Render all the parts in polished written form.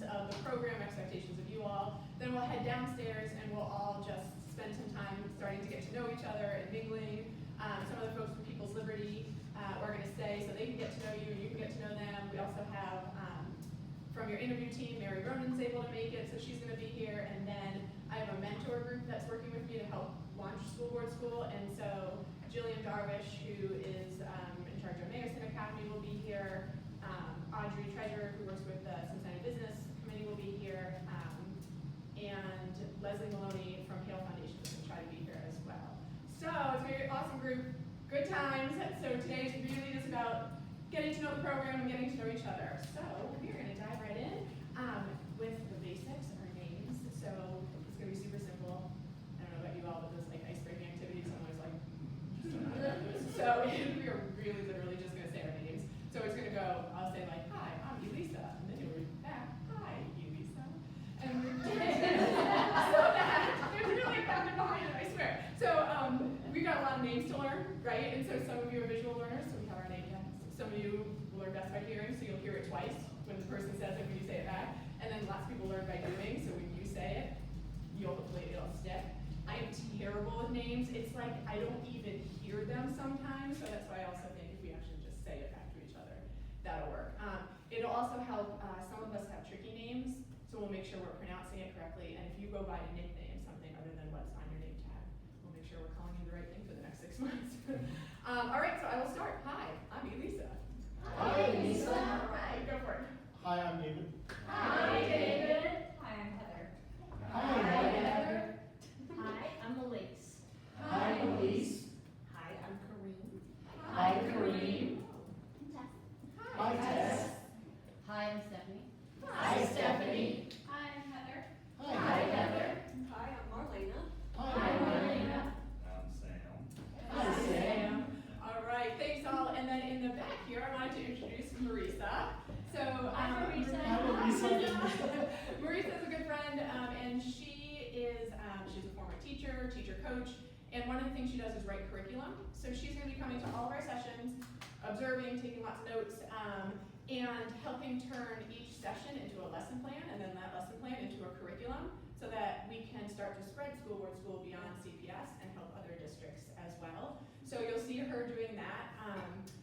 of the program, expectations of you all. Then we'll head downstairs and we'll all just spend some time starting to get to know each other and mingling. Some of the folks from People's Liberty are going to stay so they can get to know you and you can get to know them. We also have from your interview team, Mary Ronan's able to make it, so she's going to be here. And then I have a mentor group that's working with me to help launch School Board School. And so Jillian Darvish, who is in charge of Mayerson Academy, will be here. Audrey Treasurer, who works with the Cincinnati Business Committee, will be here. And Leslie Maloney from Hale Foundation is going to try to be here as well. So it's a very awesome group, good times. So today is really just about getting to know the program and getting to know each other. So we're going to dive right in with the basics, our names. So it's going to be super simple. I don't know about you all, but those like ice-breaking activities, I'm always like, so we are really literally just going to say our names. So it's going to go, I'll say like, hi, I'm Elisa. And then you'll read back, hi, Elisa. And we're so that there's really nothing behind it, I swear. So we got a lot of names to learn, right? And so some of you are visual learners, so we have our name tags. Some of you will learn best by hearing, so you'll hear it twice when the person says it, when you say it back. And then lots of people learn by doing, so when you say it, it'll stick. I am terrible with names. It's like I don't even hear them sometimes, so that's why I also think if we actually just say it back to each other, that'll work. It'll also help, some of us have tricky names, so we'll make sure we're pronouncing it correctly. And if you go by a nickname, something other than what's on your name tag, we'll make sure we're calling you the right thing for the next 6 months. All right, so I will start. Hi, I'm Elisa. Hi, Elisa. All right, go for it. Hi, I'm David. Hi, David. Hi, I'm Heather. Hi, Heather. Hi, I'm Elise. Hi, Elise. Hi, I'm Kareem. Hi, Kareem. Hi, Tess. Hi, I'm Stephanie. Hi, Stephanie. Hi, I'm Heather. Hi, Heather. Hi, I'm Marlena. Hi, Marlena. I'm Sam. Hi, Sam. All right, thanks all. And then in the back here, I wanted to introduce Marisa. So, Hi, Marisa. Hi, Marisa. Marisa's a good friend, and she is she's a former teacher coach, and one of the things she does is write curriculum. So she's going to be coming to all of our sessions, observing, taking lots of notes, and helping turn each session into a lesson plan, and then that lesson plan into a curriculum, so that we can start to spread School Board School beyond CPS and help other districts as well. So you'll see her doing that.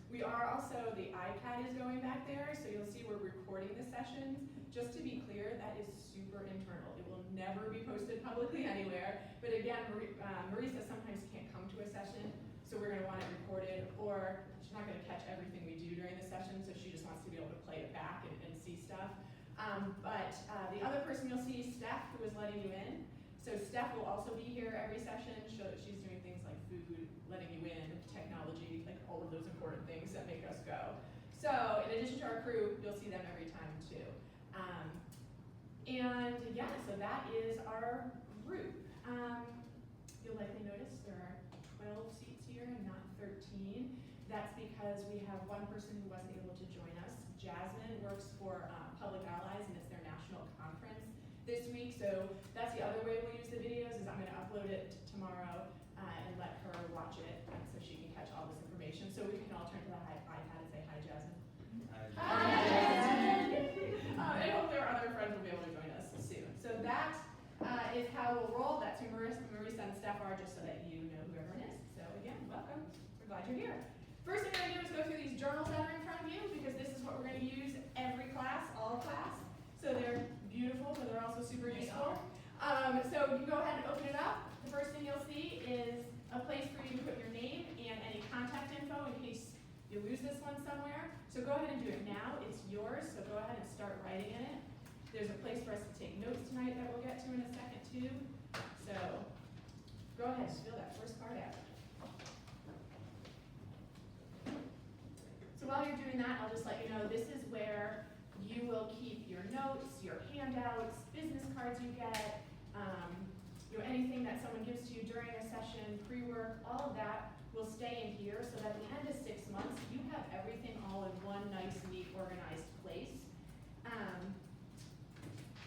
We are also, the iPad is going back there, so you'll see we're recording the sessions. Just to be clear, that is super internal. It will never be posted publicly anywhere. But again, Marisa sometimes can't come to a session, so we're going to want it recorded, or she's not going to catch everything we do during the session, so she just wants to be able to play it back and see stuff. But the other person you'll see, Steph, who is letting you in. So Steph will also be here every session. She's doing things like food, letting you in, technology, like all of those important things that make us go. So in addition to our crew, you'll see them every time too. And yeah, so that is our group. You'll likely notice there are 12 seats here and not 13. That's because we have one person who wasn't able to join us. Jasmine works for Public Allies, and it's their national conference this week. So that's the other way we'll use the videos, is I'm going to upload it tomorrow and let her watch it so she can catch all this information. So we can all turn to the iPad and say, hi, Jasmine. Hi. I hope their other friends will be able to join us soon. So that is how we'll roll. That's who Marisa and Steph are, just so that you know who everyone is. So again, welcome. We're glad you're here. First thing we're going to do is go through these journals that are in front of you, because this is what we're going to use every class, all class. So they're beautiful, but they're also super useful. So you go ahead and open it up. The first thing you'll see is a place for you to put your name and any contact info in case you lose this one somewhere. So go ahead and do it now. It's yours, so go ahead and start writing in it. There's a place for us to take notes tonight that we'll get to in a second too. So go ahead and fill that first part out. So while you're doing that, I'll just let you know this is where you will keep your notes, your handouts, business cards you get, anything that someone gives to you during a session, pre-work, all of that will stay in here, so that at the end of 6 months, you have everything all in one nice, neat, organized place.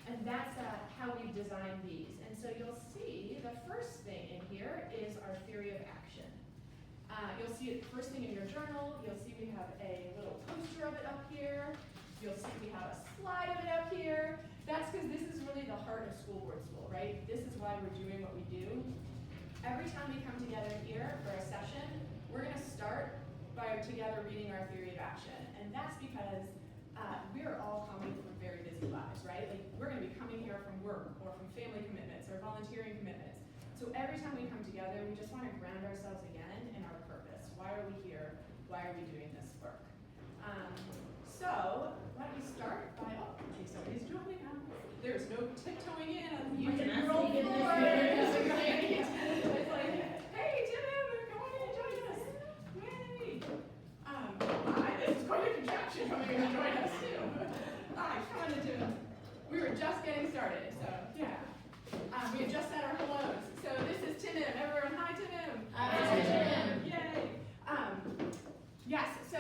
And that's how we've designed these. And so you'll see the first thing in here is our theory of action. You'll see it first thing in your journal. You'll see we have a little poster of it up here. You'll see we have a slide of it up here. That why we're doing what we do. Every time we come together here for a session, we're gonna start by together reading our theory of action. And that's because we're all coming from very busy lives, right? Like, we're gonna be coming here from work or from family commitments or volunteering commitments. So every time we come together, we just wanna ground ourselves again in our purpose. Why are we here? Why are we doing this work? So, why don't we start by, oh, okay, somebody's joining us. There's no tiptoeing in on the roll see it this floor. year. It's like, hey, Tim, come on in and join us. Yay. Hi, this is quite a contraption coming in to join us too. Hi, come on in, Tim. We were just getting started, so, yeah. We had just said our hellos. So this is Tim. Everyone, hi, Tim. Hi, Tim. Yay. Yes, so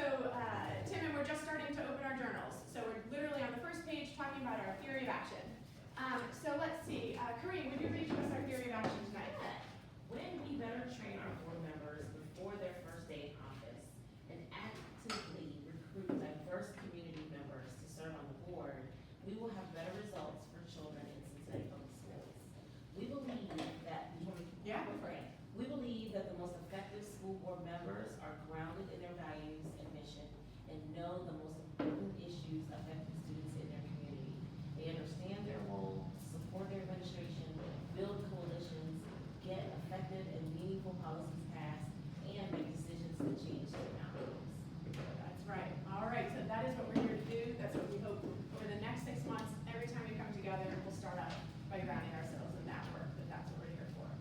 Tim, we're just starting to open our journals. So we're literally on the first page talking about our theory of action. So let's see, Kareem, would you read to us our theory of action tonight? When we better train our board members before their first day in office and actively recruit diverse community members to serve on the board, we will have better results for children in Cincinnati Public Schools. We believe that Yeah, go for it. We believe that the most effective school board members are grounded in their values and mission and know the most important issues affecting students in their community. They understand their role, support their administration, build coalitions, get effective and meaningful policies passed, and make decisions that change their outcomes. That's right. All right, so that is what we're here to do. That's what we hope over the next 6 months, every time we come together, we'll start out by grounding ourselves in that work, but that's what we're here for.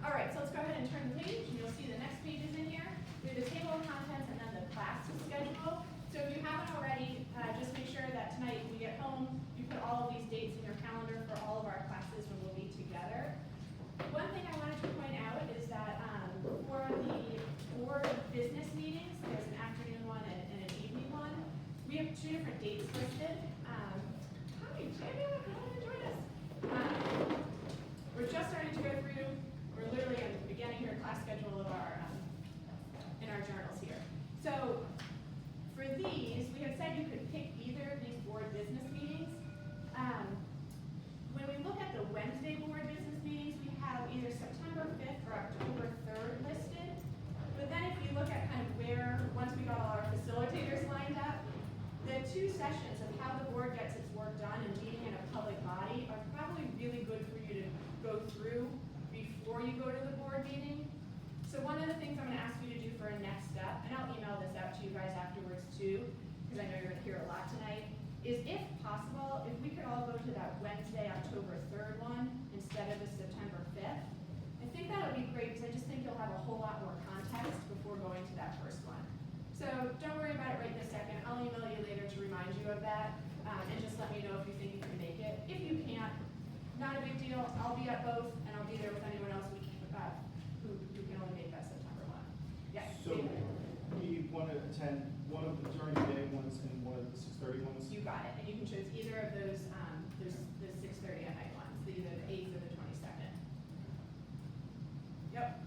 All right, so let's go ahead and turn the page, and you'll see the next pages in here. We have the table of contents and then the class schedule. So if you haven't already, just make sure that tonight when you get home, you put all of these dates in your calendar for all of our classes when we'll be together. One thing I wanted to point out is that for the board business meetings, there's an afternoon one and an evening one. We have 2 different dates listed. Hi, Jamie, come on and join us. We're just starting to go through, we're literally at the beginning here, class schedule of our, in our journals here. So for these, we have said you could pick either of these board business meetings. When we look at the Wednesday board business meetings, we have either September 5th or October 3rd listed. But then if you look at kind of where, once we got all our facilitators lined up, the 2 sessions of how the board gets its work done and meeting in a public body are probably really good for you to go through before you go to the board meeting. So one of the things I'm going to ask you to do for a next step, and I'll email this out to you guys afterwards too, because I know you're going to hear a lot tonight, is if possible, if we could all go to that Wednesday, October 3rd one instead of the September 5th. I think that would be great because I just think you'll have a whole lot more context before going to that first one. So don't worry about it right this second. I'll email you later to remind you of that, and just let me know if you think you can make it. If you can't, not a big deal. I'll be at both, and I'll be there with anyone else who can only make that September one. Yeah. So David. we want to attend one of the during the day ones and one of the 6:30 ones. You got it, and you can choose either of those, there's the 6:30 at night ones, either the 8th or the 22nd. Yep.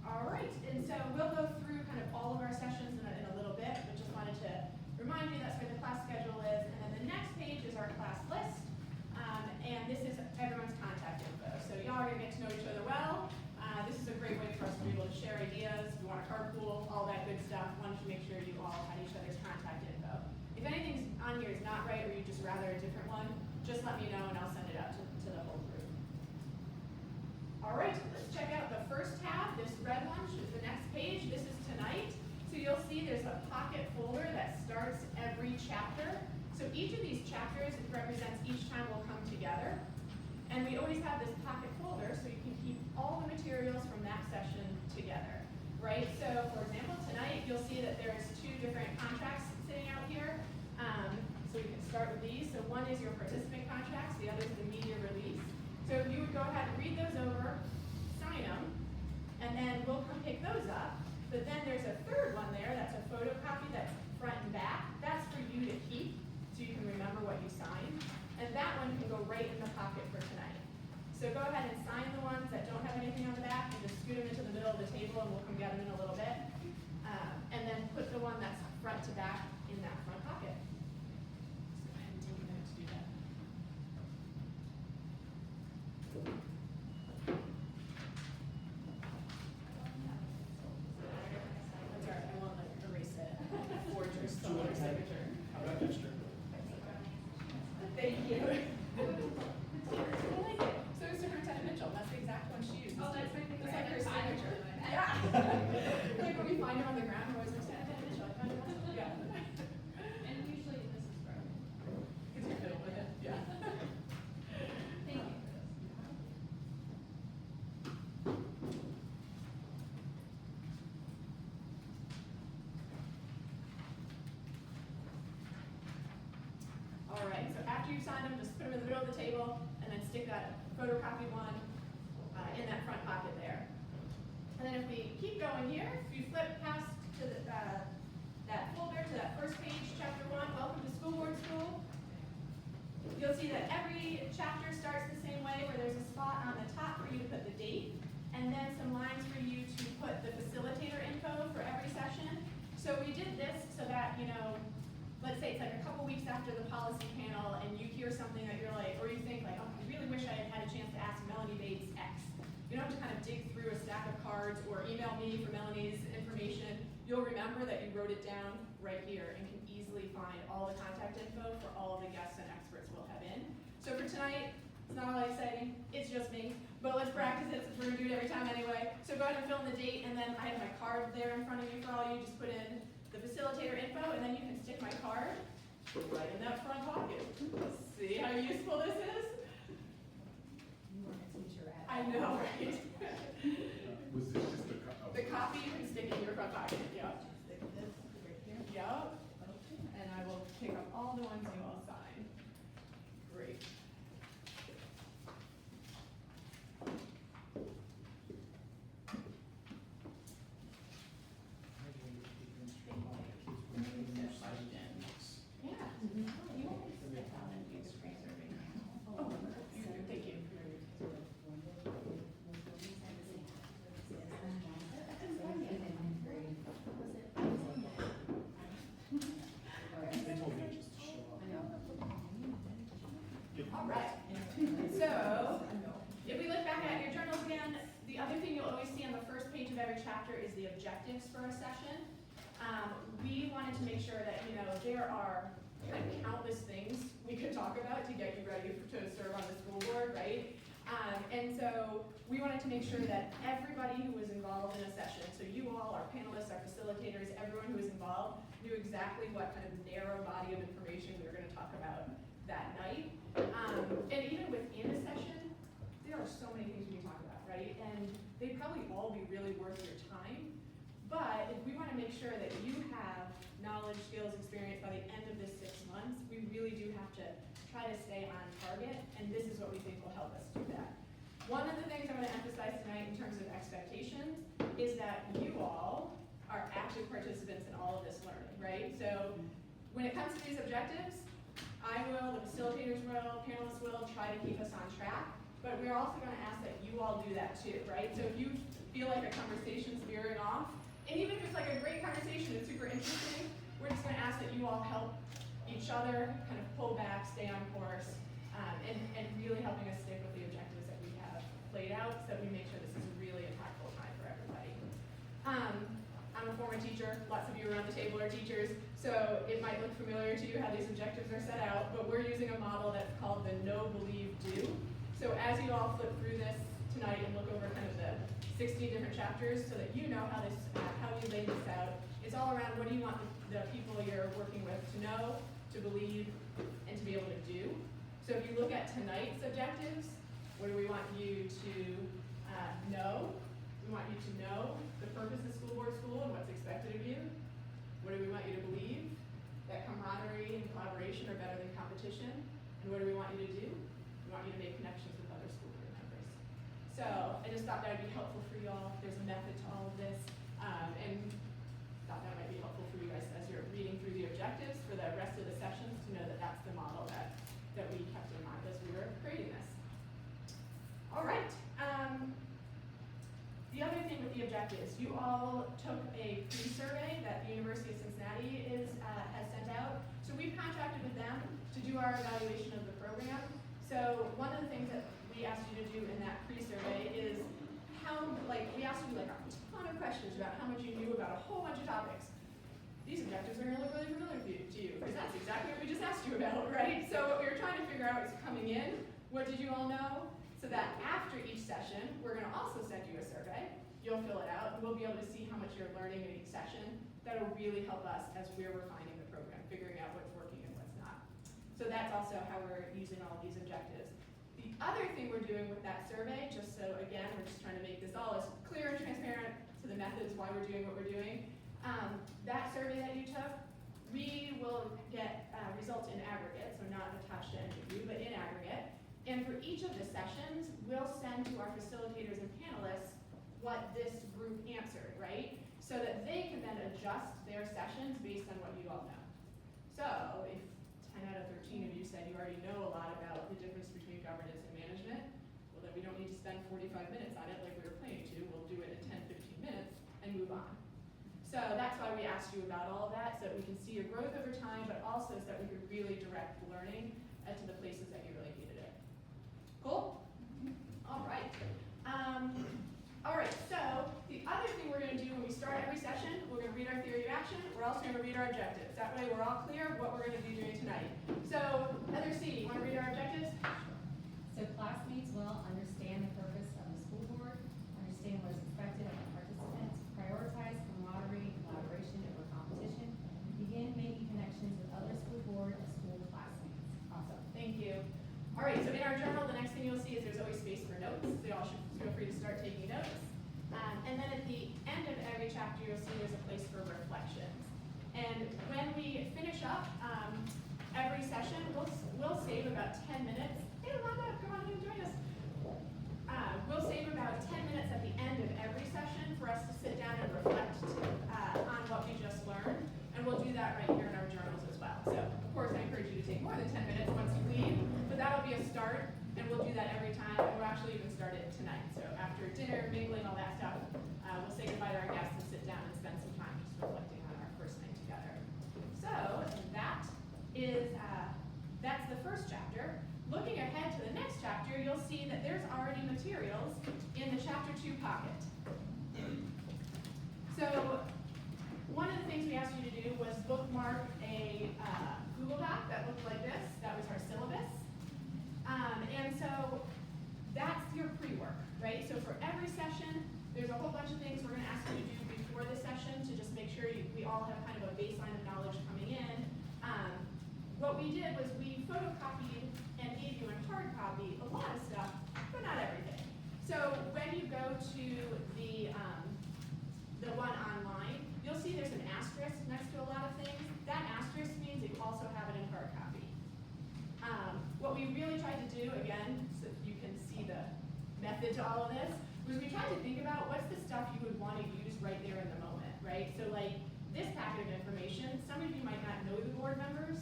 All right, and so we'll go through kind of all of our sessions in a little bit, but just wanted to remind you that's where the class schedule is, and then the next page is our class list, and this is everyone's contact info. So y'all are gonna get to know each other well. This is a great way for us to be able to share ideas, if you want to carpool, all that good stuff. Wanted to make sure you all had each other's contact info. If anything's on here is not right, or you'd just rather a different one, just let me know and I'll send it out to the whole group. All right, let's check out the first tab. This red one is the next page. This is tonight. So you'll see there's a pocket folder that starts every chapter. So each of these chapters represents each time we'll come together. And we always have this pocket folder so you can keep all the materials from that session together, right? So for example, tonight you'll see that there's 2 different contracts sitting out here. So we can start with these. So one is your participant contracts, the other is the media release. So you would go ahead and read those over, sign them, and then we'll come pick those up. But then there's a 3rd one there, that's a photocopy that's front and back. That's for you to keep so you can remember what you signed. And that one can go right in the pocket for tonight. So go ahead and sign the ones that don't have anything on the back and just scoot them into the middle of the table and we'll come get them in a little bit. And then put the one that's front to back in that front pocket. So go ahead and take a minute to do that. signed them, just put them in the middle of the table, and then stick that photocopied one in that front pocket there. And then if we keep going here, if you flip past to that folder, to that first page, chapter 1, Welcome to School Board School, you'll see that every chapter starts the same way, where there's a spot on the top for you to put the date, and then some lines for you to put the facilitator info for every session. So we did this so that, let's say it's like a couple weeks after the policy panel, and you hear something that you're like, or you think like, oh, I really wish I had had a chance to ask Melanie Bates X. You don't have to kind of dig through a stack of cards or email me for Melanie's information. You'll remember that you wrote it down right here and can easily find all the contact info for all of the guests and experts we'll have in. So for tonight, it's not all that exciting, it's just me, but let's practice it since we're gonna do it every time anyway. So go ahead and fill in the date, and then I have my card there in front of you for all you. Just put in the facilitator info, and then you can stick my card right in that front pocket. See how useful this is? You weren't a teacher at. I know, right? Was this just a The copy you can stick in your front pocket, yep. Stick this right here. Yep, Okay. and I will pick up all the ones you all sign. Great. Yeah. You want me to step out and do the pre-survey now? Oh, thank you. They told me just to show up. All right. So, if we look back at your journals again, the other thing you'll always see on the first page of every chapter is the objectives for a session. We wanted to make sure that, there are kind of countless things we could talk about to get you ready to serve on the school board, right? And so we wanted to make sure that everybody who was involved in a session, so you all, our panelists, our facilitators, everyone who was involved, knew exactly what kind of narrow body of information we were going to talk about that night. And even within a session, there are so many things we can talk about, right? And they'd probably all be really worth your time. But if we want to make sure that you have knowledge, skills, experience by the end of this 6 months, we really do have to try to stay on target, and this is what we think will help us do that. One of the things I'm going to emphasize tonight in terms of expectations is that you all are active participants in all of this learning, right? So when it comes to these objectives, I will, the facilitators will, panelists will try to keep us on track, but we're also going to ask that you all do that too, right? So if you feel like a conversation's veering off, and even if it's like a great conversation, it's super interesting, we're just going to ask that you all help each other kind of pull back, stay on course, and really helping us stick with the objectives that we have laid out so that we make sure this is a really impactful time for everybody. I'm a former teacher, lots of you around the table are teachers, so it might look familiar to you how these objectives are set out, but we're using a model that's called the Know, Believe, Do. So as you all flip through this tonight and look over kind of the 16 different chapters so that you know how you lay this out, it's all around what do you want the people you're working with to know, to believe, and to be able to do. So if you look at tonight's objectives, what do we want you to know? We want you to know the purpose of School Board School and what's expected of you. What do we want you to believe? That camaraderie and collaboration are better than competition. And what do we want you to do? We want you to make connections with other school board members. So I just thought that would be helpful for you all. There's a method to all of this. And thought that might be helpful for you guys as you're reading through the objectives for the rest of the sessions to know that that's the model that we kept in mind as we were creating this. All right. The other thing with the objectives, you all took a pre-survey that the University of Cincinnati has sent out. So we've contracted with them to do our evaluation of the program. So one of the things that we asked you to do in that pre-survey is we asked you a ton of questions about how much you knew about a whole bunch of topics. These objectives are going to look really familiar to you, because that's exactly what we just asked you about, right? So what we were trying to figure out is coming in, what did you all know? So that after each session, we're going to also send you a survey. You'll fill it out, and we'll be able to see how much you're learning in each session. That'll really help us as we're refining the program, figuring out what's working and what's not. So that's also how we're using all of these objectives. The other thing we're doing with that survey, just so again, we're just trying to make this all as clear and transparent to the methods why we're doing what we're doing. That survey that you took, we will get results in aggregate, so not attached to any of you, we'll send to our facilitators and panelists what this group answered, right? So that they can then adjust their sessions based on what you all know. So if 10 out of 13 of you said you already know a lot about the difference between governance and management, well then we don't need to spend 45 minutes on it like we were planning to. We'll do it in 10, 15 minutes and move on. So that's why we asked you about all of that, so that we can see your growth over time, but also so that we could really direct the learning to the places that you really needed it. Cool? All right. All right, so the other thing we're going to do when we start every session, we're going to read our theory of action. We're also going to read our objectives. That way we're all clear what we're going to be doing tonight. So, Heather C., you want to read our objectives? So classmates will understand the purpose of the school board, understand what is expected of the participants, prioritize camaraderie and collaboration over competition, begin making connections with other school board and school classmates. Awesome, thank you. All right, so in our journal, the next thing you'll see is there's always space for notes. So y'all should feel free to start taking notes. And then at the end of every chapter, you'll see there's a place for reflections. And when we finish up every session, we'll save about 10 minutes. Hey, Rhonda, come on in and join us. We'll save about 10 minutes at the end of every session for us to sit down and reflect on what we just learned. And we'll do that right here in our journals as well. So, of course, I encourage you to take more than 10 minutes once you leave, but that'll be a start, and we'll do that every time, and we'll actually even start it tonight. So after dinner, mingling, all that stuff, we'll say goodbye to our guests and sit down and spend some time just reflecting on our first night together. So that's the first chapter. Looking ahead to the next chapter, you'll see that there's already materials in the chapter 2 pocket. So one of the things we asked you to do was bookmark a Google Doc that looked like this. That was our syllabus. And so that's your pre-work, right? So for every session, there's a whole bunch of things we're going to ask you to do before the session to just make sure we all have kind of a baseline of knowledge coming in. What we did was we photocopied and gave you in hard copy a lot of stuff, but not everything. So when you go to the one online, you'll see there's an asterisk next to a lot of things. That asterisk means that you also have it in hard copy. What we really tried to do, again, so you can see the method to all of this, was we tried to think about what's the stuff you would want to use right there in the moment, right? So like this packet of information, some of you might not know the board members,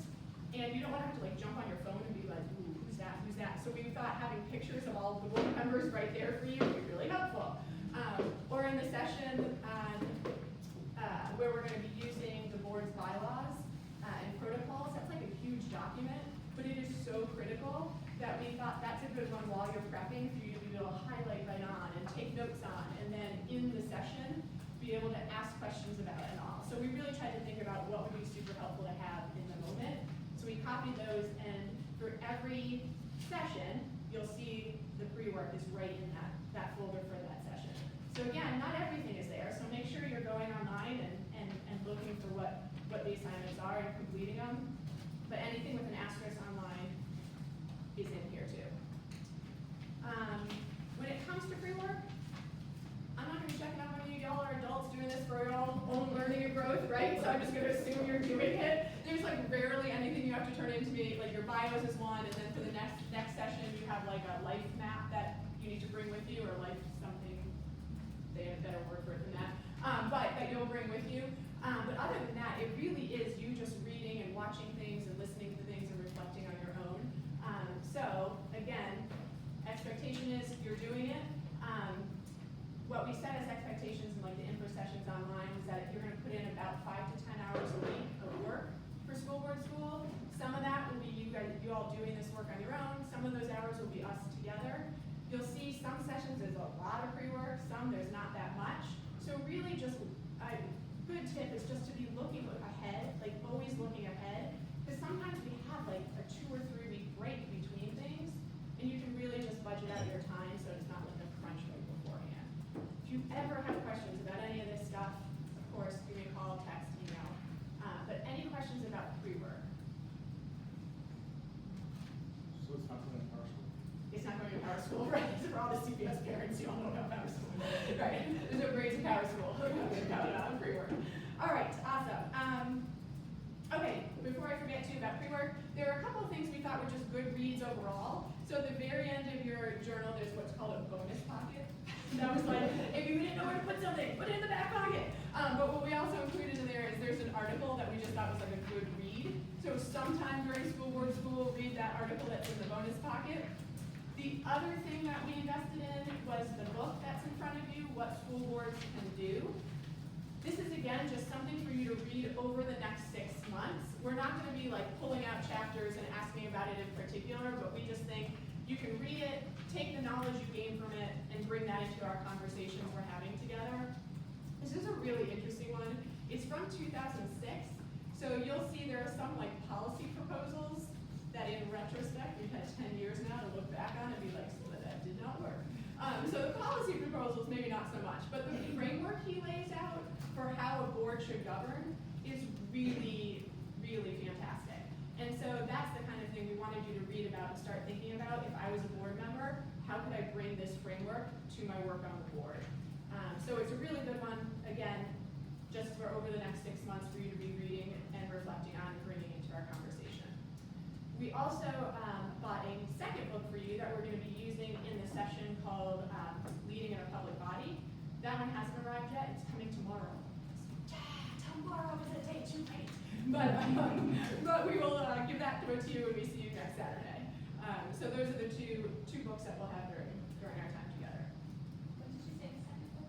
and you don't want to have to like jump on your phone and be like, ooh, who's that, who's that? So we thought having pictures of all the board members right there for you would be really helpful. Or in the session where we're going to be using the board's bylaws and protocols, that's like a huge document, but it is so critical that we thought that's a good one while you're prepping for you to be able to highlight right on and take notes on, and then in the session, be able to ask questions about it and all. So we really tried to think about what would be super helpful to have in the moment. So we copied those, and for every session, you'll see the pre-work is right in that folder for that session. So again, not everything is there, so make sure you're going online and looking for what the assignments are and completing them. But anything with an asterisk online is in here too. When it comes to pre-work, I'm not going to be checking up on you. Y'all are adults doing this for your own learning and growth, right? So I'm just going to assume you're doing it. There's like rarely anything you have to turn into me. Like your bios is one, and then for the next session you have like a life map that you need to bring with you, or life something. They have a better word for it than that. But that you'll bring with you. But other than that, it really is you just reading and watching things and listening to things and reflecting on your own. So again, expectation is you're doing it. What we set as expectations in like the info sessions online is that you're going to put in about 5 to 10 hours a week of work for School Board School. Some of that will be you all doing this work on your own. Some of those hours will be us together. You'll see some sessions there's a lot of pre-work, some there's not that much. So really just a good tip is just to be looking ahead, like always looking ahead, because sometimes we have like a 2 or 3 week break between things, and you can really just budget out your time so it's not like a crunch right beforehand. If you ever have questions about any of this stuff, of course, give me a call, text, email. But any questions about pre-work? So it's not going to Power School? It's not going to Power School, right? For all the CPS parents, you all know about Power School. Right, there's no grades in Power School. About pre-work. All right, awesome. Okay, before I forget too about pre-work, there are a couple of things we thought were just good reads overall. So at the very end of your journal, there's what's called a bonus pocket. That was like, if you didn't know where to put something, put it in the back pocket. But what we also included in there is there's an article that we just thought was like a good read. So sometime during school board school, read that article that's in the bonus pocket. The other thing that we invested in was the book that's in front of you, What School Boards Can Do. This is again just something for you to read over the next 6 months. We're not going to be like pulling out chapters and asking about it in particular, but we just think you can read it, take the knowledge you gain from it, and bring that into our conversations we're having together. This is a really interesting one. It's from 2006, so you'll see there are some like policy proposals that in retrospect, we've had 10 years now to look back on and be like, so that did not work. So the policy proposals, maybe not so much, but the framework he lays out for how a board should govern is really, really fantastic. And so that's the kind of thing we wanted you to read about and start thinking about. If I was a board member, how could I bring this framework to my work on the board? So it's a really good one, again, just for over the next 6 months for you to be reading and reflecting on and bringing into our conversation. We also bought a second book for you that we're going to be using in the session called Leading in a Public Body. That one hasn't arrived yet. It's coming tomorrow. Tomorrow is a day too late. But we will give that to you when we see you next Saturday. So those are the two books that we'll have during our time together. What did you say the second book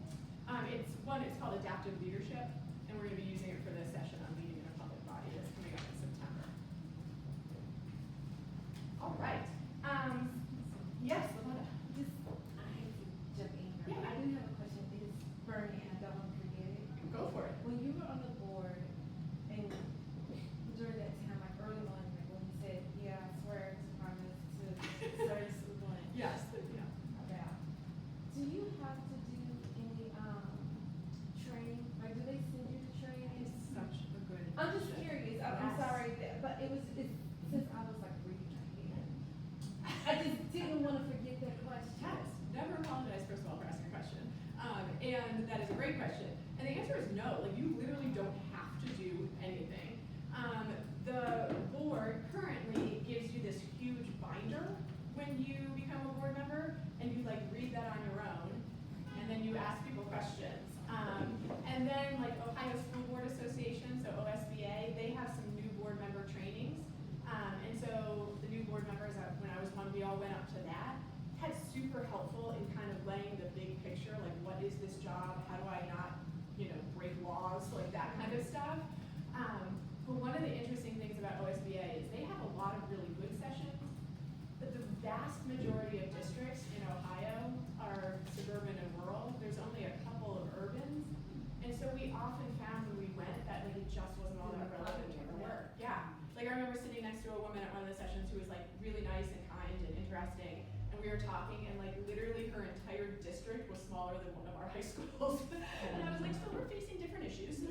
is? It's called Adaptive Leadership, and we're going to be using it for this session on leading in a public body that's coming up in September. All right. Yes, Lavada. I hate to jump in here, Yeah. but I do have a question. It's Bernie, and I don't want to forget it. Go for it. When you were on the board, and during that time, like early on, like when you said, yeah, I swear to promise to serve someone Yes. Yeah. about, do you have to do any, training? Like, do they send you to training? Such a good. I'm just question. curious, I'm Yes. sorry, but it's since I was like reading ahead. I just didn't want to forget that question. Yes. Never apologize, first of all, for asking a question. And that is a great question. And the answer is no. Like, you literally don't have to do anything. The board currently gives you this huge binder when you become a board member, and you like read that on your own, and then you ask people questions. And then like Ohio School Board Association, so OSBA, they have some new board member trainings. And so the new board members, when I was one, we all went up to that. That's super helpful in kind of laying the big picture, like what is this job? How do I not, break laws, like that kind of stuff. But one of the interesting things about OSBA is they have a lot of really good sessions, but the vast majority of districts in Ohio are suburban and rural. There's only a couple of urbans. And so we often found when we went that like it just wasn't all that relevant to our work. Yeah. Like I remember sitting next to a woman at one of the sessions who was like really nice and kind and interesting. And we were talking and like literally her entire district was smaller than one of our high schools. And I was like, so we're facing different issues.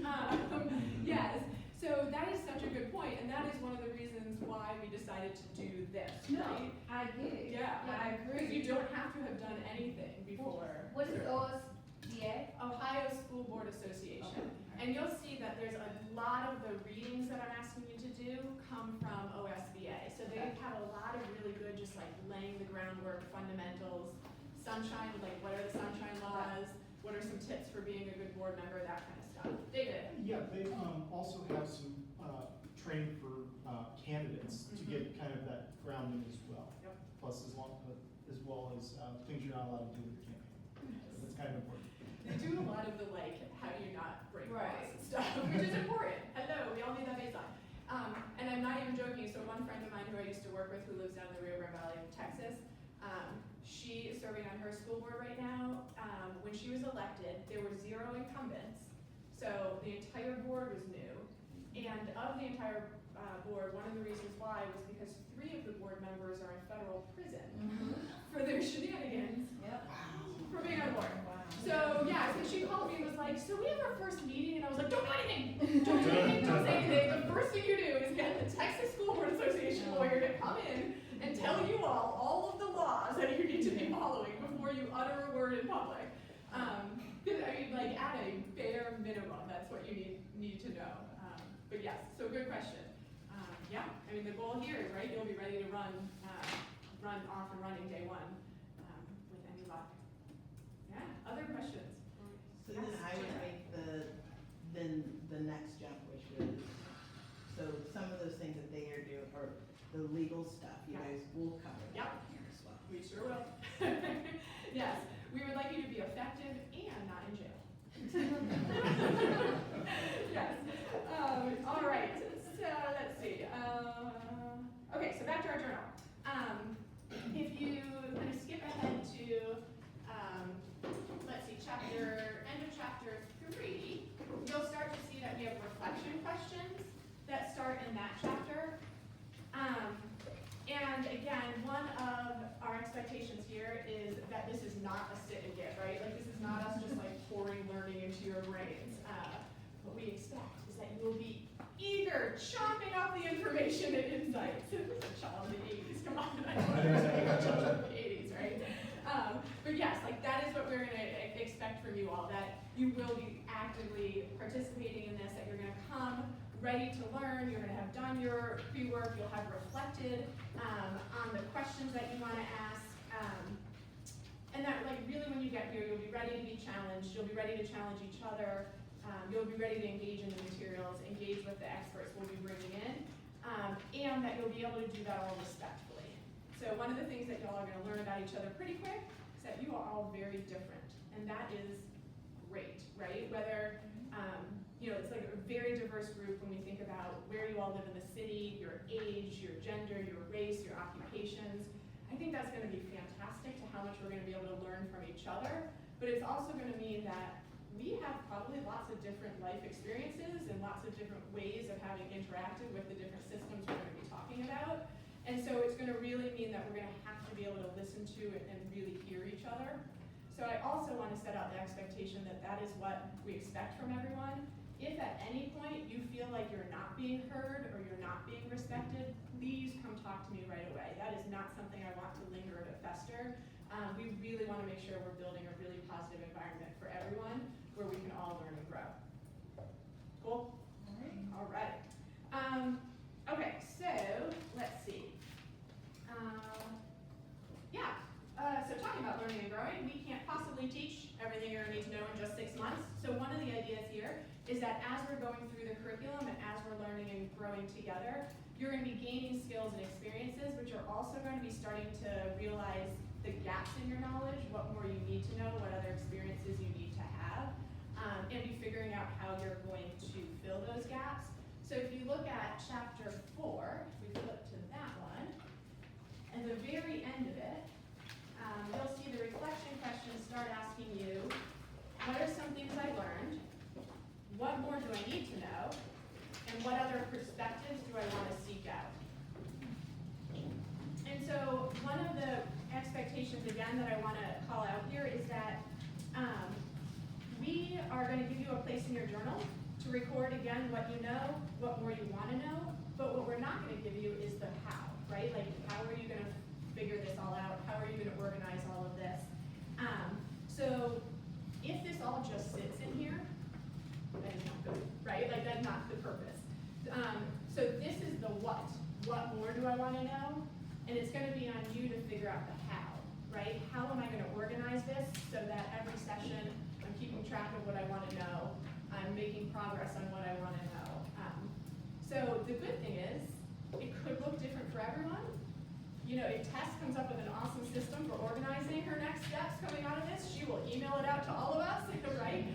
Yes. So that is such a good point, and that is one of the reasons why we decided to do this, No, right? I get it. Yeah, I because agree. you don't have to have done anything before. What is OSBA? Ohio School Board Association. Okay. And you'll see that there's a lot of the readings that I'm asking you to do come from OSBA. So they have a lot of really good, just like laying the groundwork, fundamentals, sunshine, like what are the sunshine laws, what are some tips for being a good board member, that kind of stuff. David? Yeah, they also have some training for candidates to get kind of that grounding as well. Yep. Plus, as well as things you're not allowed to do with your campaign. So that's kind of important. They do a lot of the like, how do you not break laws Right. and stuff, which is important. Hello, we all need that baseline. And I'm not even joking, so one friend of mine who I used to work with who lives down in the Rio Grande Valley of Texas, she is serving on her school board right now. When she was elected, there were 0 incumbents, so the entire board was new. And of the entire board, one of the reasons why was because 3 of the board members are in federal prison for their shenanigans Yep. for being on board. Wow. So yeah, so she called me and was like, so we have our first meeting, and I was like, don't do anything, don't do anything, don't say anything. The first thing you do is get the Texas School Board Association lawyer to come in and tell you all of the laws that you need to be following before you utter a word in public. I mean, like at a bare minimum, that's what you need to know. But yes, so good question. Yeah, I mean the goal here is right. You'll be ready to run off and running day one, with any luck. Yeah, other questions? So then Yes, I would Jenna. make the next jump, which was, so some of those things that they are doing, or the legal stuff, you Yeah. guys will cover Yep. that here as well. We sure will. Yes, we would like you to be effective and not in jail. Yes. All right, so let's see. Okay, so back to our journal. If you kind of skip ahead to, let's see, end of chapter 3, you'll start to see that we have reflection questions that start in that chapter. And again, one of our expectations here is that this is not a sit and get, right? Like, this is not us just like pouring learning into your brains. What we expect is that you will be eager, chomping off the information and insights. This is a child of the 80s, come on, I don't understand a child of the 80s, right? But yes, like that is what we're gonna expect from you all, that you will be actively participating in this, that you're gonna come ready to learn, you're gonna have done your pre-work, you'll have reflected on the questions that you wanna ask, and that like really when you get here, you'll be ready to be challenged, you'll be ready to challenge each other, you'll be ready to engage in the materials, engage with the experts we'll be bringing in, and that you'll be able to do that all respectfully. So one of the things that y'all are gonna learn about each other pretty quick is that you are all very different, and that is great, right? Whether, it's like a very diverse group when we think about where you all live in the city, your age, your gender, your race, your occupations. I think that's gonna be fantastic to how much we're gonna be able to learn from each other, but it's also gonna mean that we have probably lots of different life experiences and lots of different ways of having interacted with the different systems we're gonna be talking about. And so it's gonna really mean that we're gonna have to be able to listen to and really hear each other. So I also wanna set out the expectation that that is what we expect from everyone. If at any point you feel like you're not being heard or you're not being respected, please come talk to me right away. That is not something I want to linger or to fester. We really wanna make sure we're building a really positive environment for everyone where we can all learn and grow. Cool? All right. Okay, so let's see. So talking about learning and growing, we can't possibly teach everything you're gonna need to know in just 6 months. So one of the ideas here is that as we're going through the curriculum and as we're learning and growing together, you're gonna be gaining skills and experiences, which are also gonna be starting to realize the gaps in your knowledge, what more you need to know, what other experiences you need to have, and be figuring out how you're going to fill those gaps. So if you look at chapter 4, if we flip to that one, at the very end of it, you'll see the reflection questions start asking you, what are some things I learned? What more do I need to know? And what other perspectives do I want to seek out? And so one of the expectations, again, that I want to call out here is that we are going to give you a place in your journal to record, again, what you know, what more you want to know, but what we're not going to give you is the how, right? Like, how are you going to figure this all out? How are you going to organize all of this? So if this all just sits in here, that is not good, right? Like, that's not the purpose. So this is the what. What more do I want to know? And it's going to be on you to figure out the how, right? How am I going to organize this so that every session I'm keeping track of what I want to know, I'm making progress on what I want to know. So the good thing is, it could look different for everyone. You know, if Tess comes up with an awesome system for organizing her next steps coming out of this, she will email it out to all of us, right?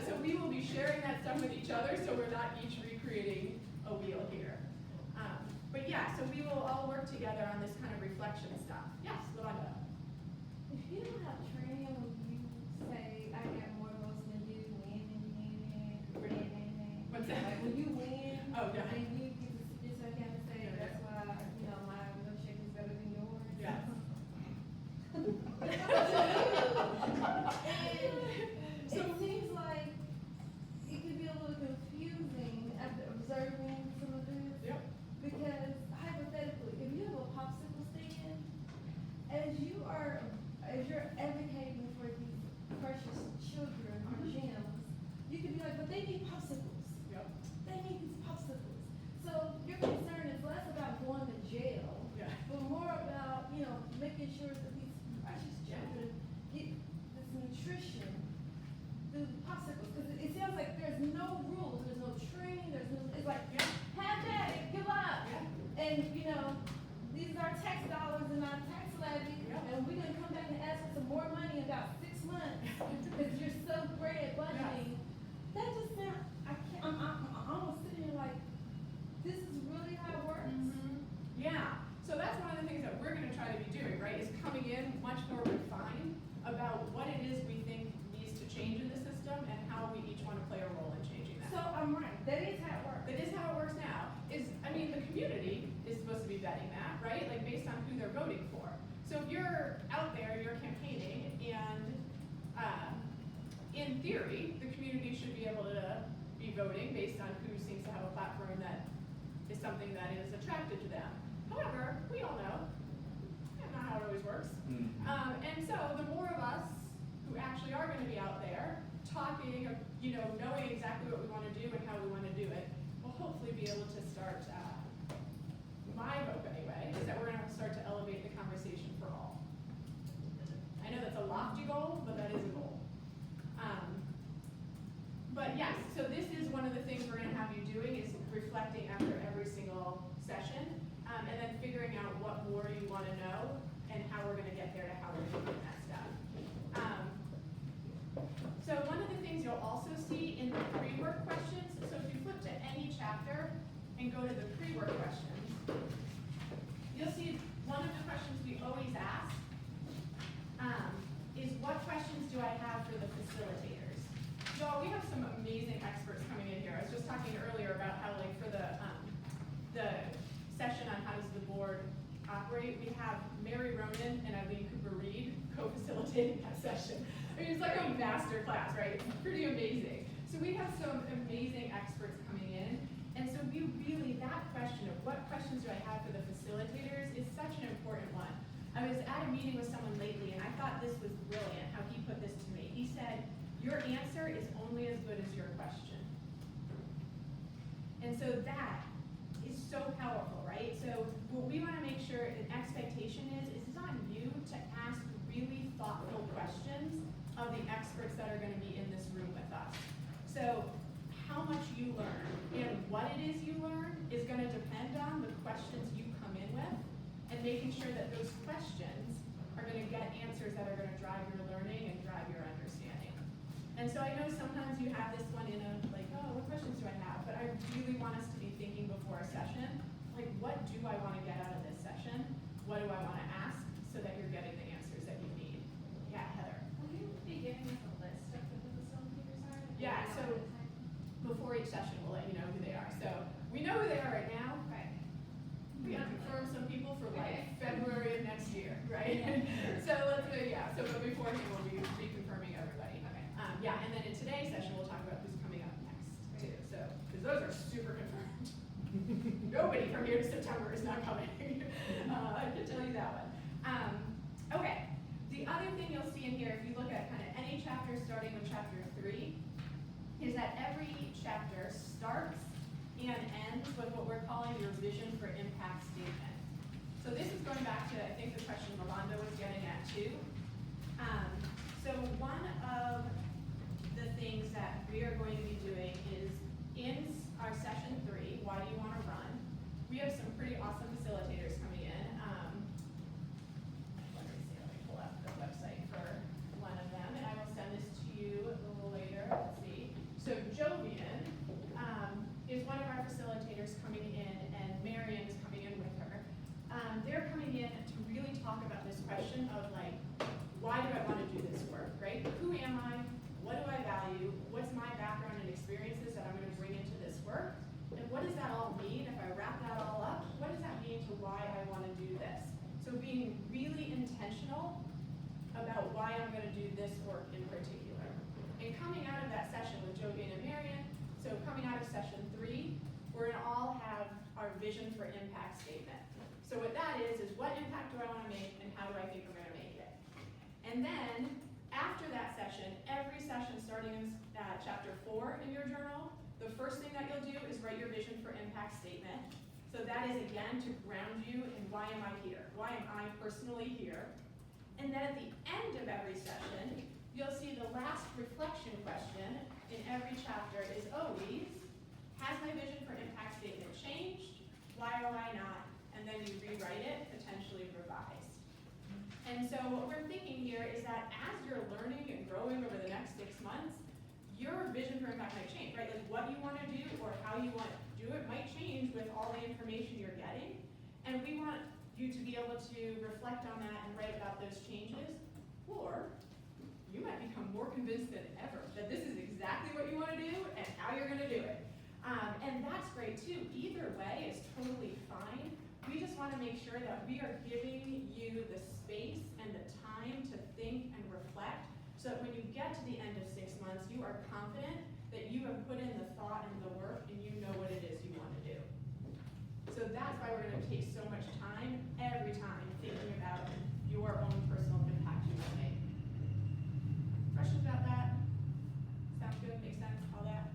So we will be sharing that stuff with each other, so we're not each recreating a wheel here. But yeah, so we will all work together on this kind of reflection stuff. Yes, Lavonda. If you don't have training when you say, I got more votes than you, What's that? like when you win, Oh, yeah. and you get to sit there and say, that's why, my milkshake is better than yours. Yes. And it seems like it could be a little confusing after observing some of this. Yep. Because hypothetically, if you have a popsicle stand, as you're advocating for these precious children or gems, you could be like, but they need popsicles. Yep. They need these popsicles. So your concern is less about going to jail, Yeah. but more about, making sure that these precious children get this nutrition through the popsicles? Because it sounds like there's no rules, there's no training, it's like, have that and give up. Yeah. And, you know, these are tax dollars and our tax levy, and we're gonna come back and ask for some more money in about 6 months, because you're so great at budgeting. That just sounds, I can't, I'm almost sitting here like, this is really how it works? Yeah, so that's one of the things that we're gonna try to be doing, right, is coming in much more refined about what it is we think needs to change in the system and how we each wanna play a role in changing that. So I'm right, that is how it works. That is how it works now, the community is supposed to be vetting that, right, like based on who they're voting for. So if you're out there, you're campaigning, and, in theory, the community should be able to be voting based on who seems to have a platform that is something that is attractive to them. However, we all know, that's not how it always works. And so the more of us who actually are gonna be out there, talking, knowing exactly what we wanna do and how we wanna do it, will hopefully be able to start, my hope anyway, is that we're gonna start to elevate the conversation for all. I know that's a lofty goal, but that is a goal. But yes, so this is one of the things we're gonna have you doing, is reflecting after every single session, and then figuring out what more you wanna know and how we're gonna get there to how we're gonna do that stuff. So one of the things you'll also see in the pre-work questions, so if you flip to any chapter and go to the pre-work questions, you'll see one of the questions we always ask is, what questions do I have for the facilitators? So we have some amazing experts coming in here. I was just talking earlier about how, like, for the session on how does the board operate, we have Mary Ronan and Eileen Cooper-Reed co-facilitating that session. I mean, it's like a master class, right? It's pretty amazing. So we have some amazing experts coming in, and so we really, that question of what questions do I have for the facilitators is such an important one. I was at a meeting with someone lately, and I thought this was brilliant, how he put this to me. He said, your answer is only as good as your question. And so that is so powerful, right? So what we wanna make sure an expectation is it's on you to ask really thoughtful questions of the experts that are gonna be in this room with us. So how much you learn and what it is you learn is gonna depend on the questions you come in with, and making sure that those questions are gonna get answers that are gonna drive your learning and drive your understanding. And so I know sometimes you have this one in a, like, oh, what questions do I have? But I really want us to be thinking before a session, like, what do I wanna get out of this session? What do I wanna ask so that you're getting the answers that you need? Yeah, Heather. Will you be giving us a list of who the facilitators are? Yeah, so before each session, we'll let you know who they are. So we know who they are right now. Right. We gotta confirm some people for like Okay. February of next year, right? So let's go, but beforehand, we'll be reconfirming everybody. Okay. And then in today's session, we'll talk about who's coming up next too, so, because those are super confirmed. Nobody from here to September is not coming. I can tell you that one. Okay, the other thing you'll see in here, if you look at kind of any chapter starting with chapter 3, is that every chapter starts and ends with what we're calling your vision for impact statement. So this is going back to, I think, the question Rolando was getting at too. So one of the things that we are going to be doing is in our session 3, why do you want to run? We have some pretty awesome facilitators coming in. Let me pull up the website for one of them, and I will send this to you a little later. Let's see. So Jovian is one of our facilitators coming in, and Marion is coming in with her. They're coming in to really talk about this question of, like, why do I want to do this work, right? Who am I? What do I value? What's my background and experiences that I'm going to bring into this work? And what does that all mean? If I wrap that all up, what does that mean to why I want to do this? So being really intentional about why I'm going to do this work in particular. And coming out of that session with Jovian and Marion, so coming out of session 3, we're going to all have our vision for impact statement. So what that is what impact do I want to make and how do I think I'm going to make it? And then after that session, every session starting in chapter 4 in your journal, the first thing that you'll do is write your vision for impact statement. So that is, again, to ground you in why am I here? why am I personally here? And then at the end of every session, you'll see the last reflection question in every chapter is always, has my vision for impact statement changed? Why or why not? And then you rewrite it, potentially revise. And so what we're thinking here is that as you're learning and growing over the next 6 months, your vision for impact might change, right? Like what you want to do or how you want to do it might change with all the information you're getting. And we want you to be able to reflect on that and write about those changes. Or you might become more convinced than ever that this is exactly what you want to do and how you're going to do it. And that's great too. Either way is totally fine. We just want to make sure that we are giving you the space and the time to think and reflect so that when you get to the end of 6 months, you are confident that you have put in the thought and the work and you know what it is you want to do. So that's why we're going to take so much time every time thinking about your own personal impact you want to make. Questions about that? Sounds good? Makes sense? All that?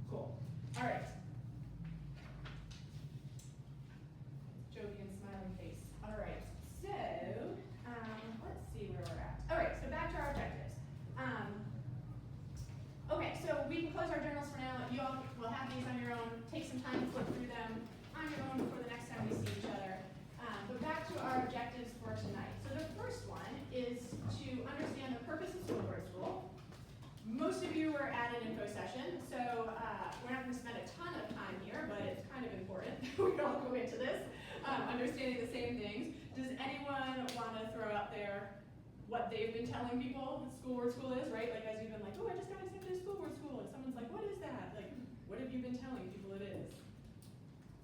Cool. All right. Jovian smiling face. All right. So, let's see where we're at. All right. So back to our objectives. Okay. So we can close our journals for now. You all will have these on your own. Take some time to flip through them on your own before the next time we see each other. But back to our objectives for tonight. So the first one is to understand the purpose of School Board School. Most of you were at an info session, so we're not going to spend a ton of time here, but it's kind of important we all go into this, understanding the same things. Does anyone want to throw out there what they've been telling people that School Board School is, right? Like as you've been like, oh, I just got accepted to School Board School, and someone's like, what is that? Like, what have you been telling people it is?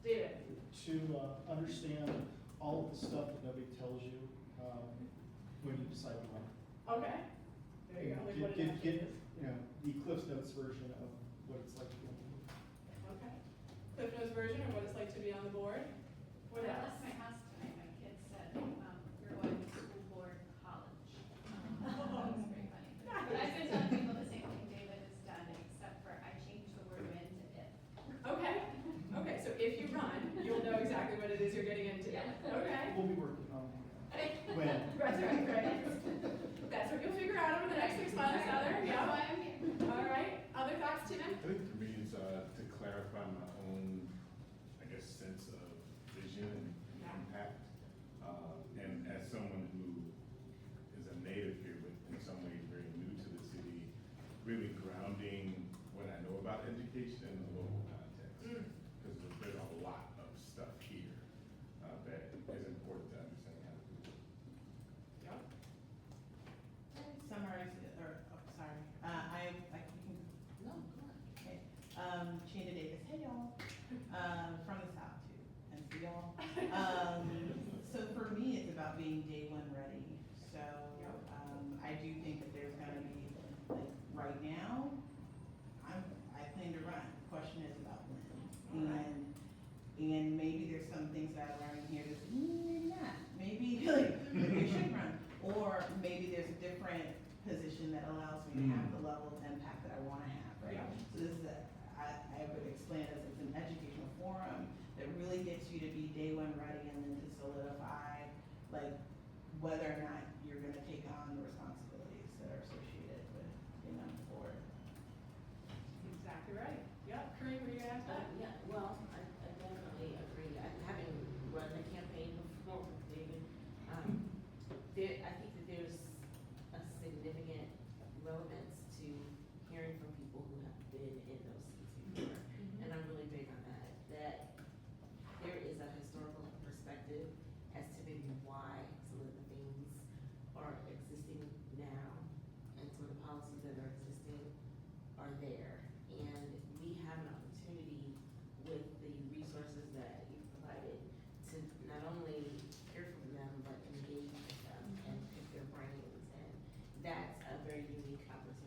David. To understand all of the stuff that nobody tells you when you decide to run. Okay. There you go. Like what it actually is. You know, the Cliff's Notes version of what it's like to be on the board. Okay. Cliff Notes version of what it's like to be on the board. What I else? left my house tonight, my kids said, we're going to school board college. That was pretty funny. But I've been telling people the same thing David has done, except for I changed the word when to if. Okay. Okay, so if you run, you'll know exactly what it is you're getting into. Yeah. Okay. We'll be working on when. That's right. That's what you'll figure out over the next 6 months, Heather. That's Yeah. why I'm here. All right. Other thoughts, Tim? I think for me it's to clarify my own, I guess, sense of vision and impact. And as someone who is a native here, but in some ways very new to the city, really grounding what I know about education in the local context. Because there's a lot of stuff here that is important to understand how to do. Yep. Summarize it, or, oh, sorry, No, come on. okay. Chanda Davis, hey y'all, from the South too, and for y'all. So for me, it's about being day one ready. So, I do think that there's gonna be, like, right now, I plan to run. The question is about when. And maybe there's some things that I learned here that's, maybe not. Maybe, like, maybe I should run. Or maybe there's a different position that allows me to have the level of impact that I wanna have, right? Yeah. So this is I would explain it as it's an educational forum that really gets you to be day one ready and then to solidify, like, whether or not you're gonna take on the responsibilities that are associated with being on the board. Exactly right. Yep. Kareem, what are you going to ask that? Yeah, well, I definitely agree. Having run the campaign before with David, I think that there's a significant relevance to hearing from people who have been in those seats before. And I'm really big on that there is a historical perspective as to maybe why some of the things are existing now and some of the policies that are existing are there. And we have an opportunity with the resources that you've provided to not only hear from them, but engage with them and pick their brains. And that's a very unique opportunity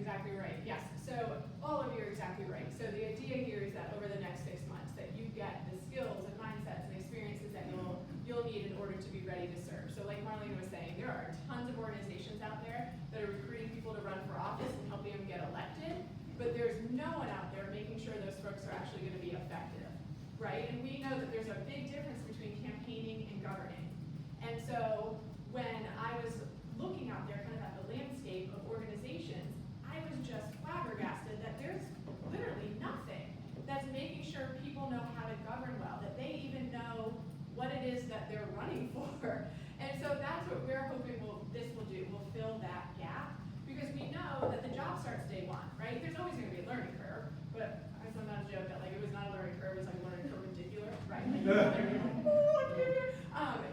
exactly right, yes. So all of you are exactly right. So the idea here is that over the next 6 months, that you get the skills and mindsets and experiences that you'll need in order to be ready to serve. So like Marlene was saying, there are tons of organizations out there that are recruiting people to run for office and helping them get elected, but there's no one out there making sure those folks are actually going to be effective, right? And we know that there's a big difference between campaigning and governing. And so when I was looking out there kind of at the landscape of organizations, I was just flabbergasted that there's literally nothing that's making sure people know how to govern well, that they even know what it is that they're running for. And so that's what we're hoping this will do, will fill that gap, because we know that the job starts day one, right? There's always gonna be a learning curve, but I sometimes joke that like it was not a learning curve, it was like a learning perpendicular, right?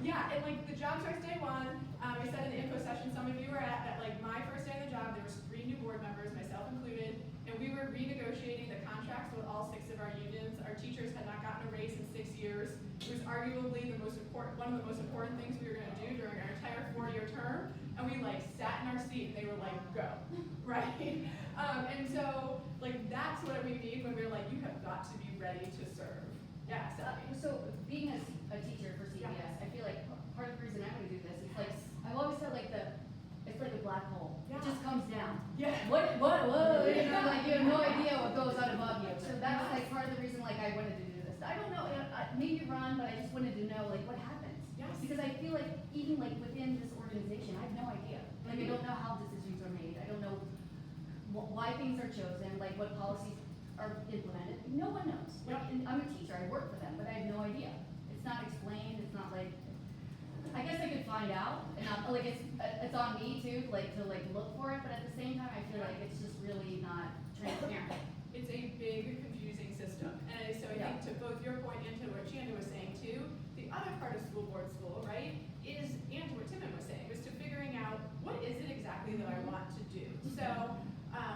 Yeah, and like the job starts day one. I said in the info session some of you were at that like my first day on the job, there was 3 new board members, myself included, and we were renegotiating the contracts with all 6 of our unions. Our teachers had not gotten a raise in 6 years. It was arguably one of the most important things we were gonna do during our entire 4-year term, and we like sat in our seat and they were like, go, right? And so like that's what we mean when we're like, you have got to be ready to serve. Yeah, So being a teacher for CPS, I feel like part of the reason I want to do this is like, I've always said like it's like a black hole. Yeah. It just comes down. Yeah. Whoa, you know, like you have no idea what goes out above you. So that's like part of the reason like I wanted to do this. I don't know, maybe run, but I just wanted to know like what happens. Yes. Because I feel like even like within this organization, I have no idea. Like I don't know how decisions are made. I don't know why things are chosen, like what policies are implemented. No one knows. Like, and I'm a teacher, I work for them, but I have no idea. It's not explained, it's not like, I guess I could find out, and not, like it's on me too, like to like look for it, but at the same time, I feel like it's just really not transparent. It's a big, confusing system. And so I think to both your point and to what Chanda was saying too, the other part of school board school, right, is, and to what Timon was saying, was to figuring out what is it exactly that I want to do. So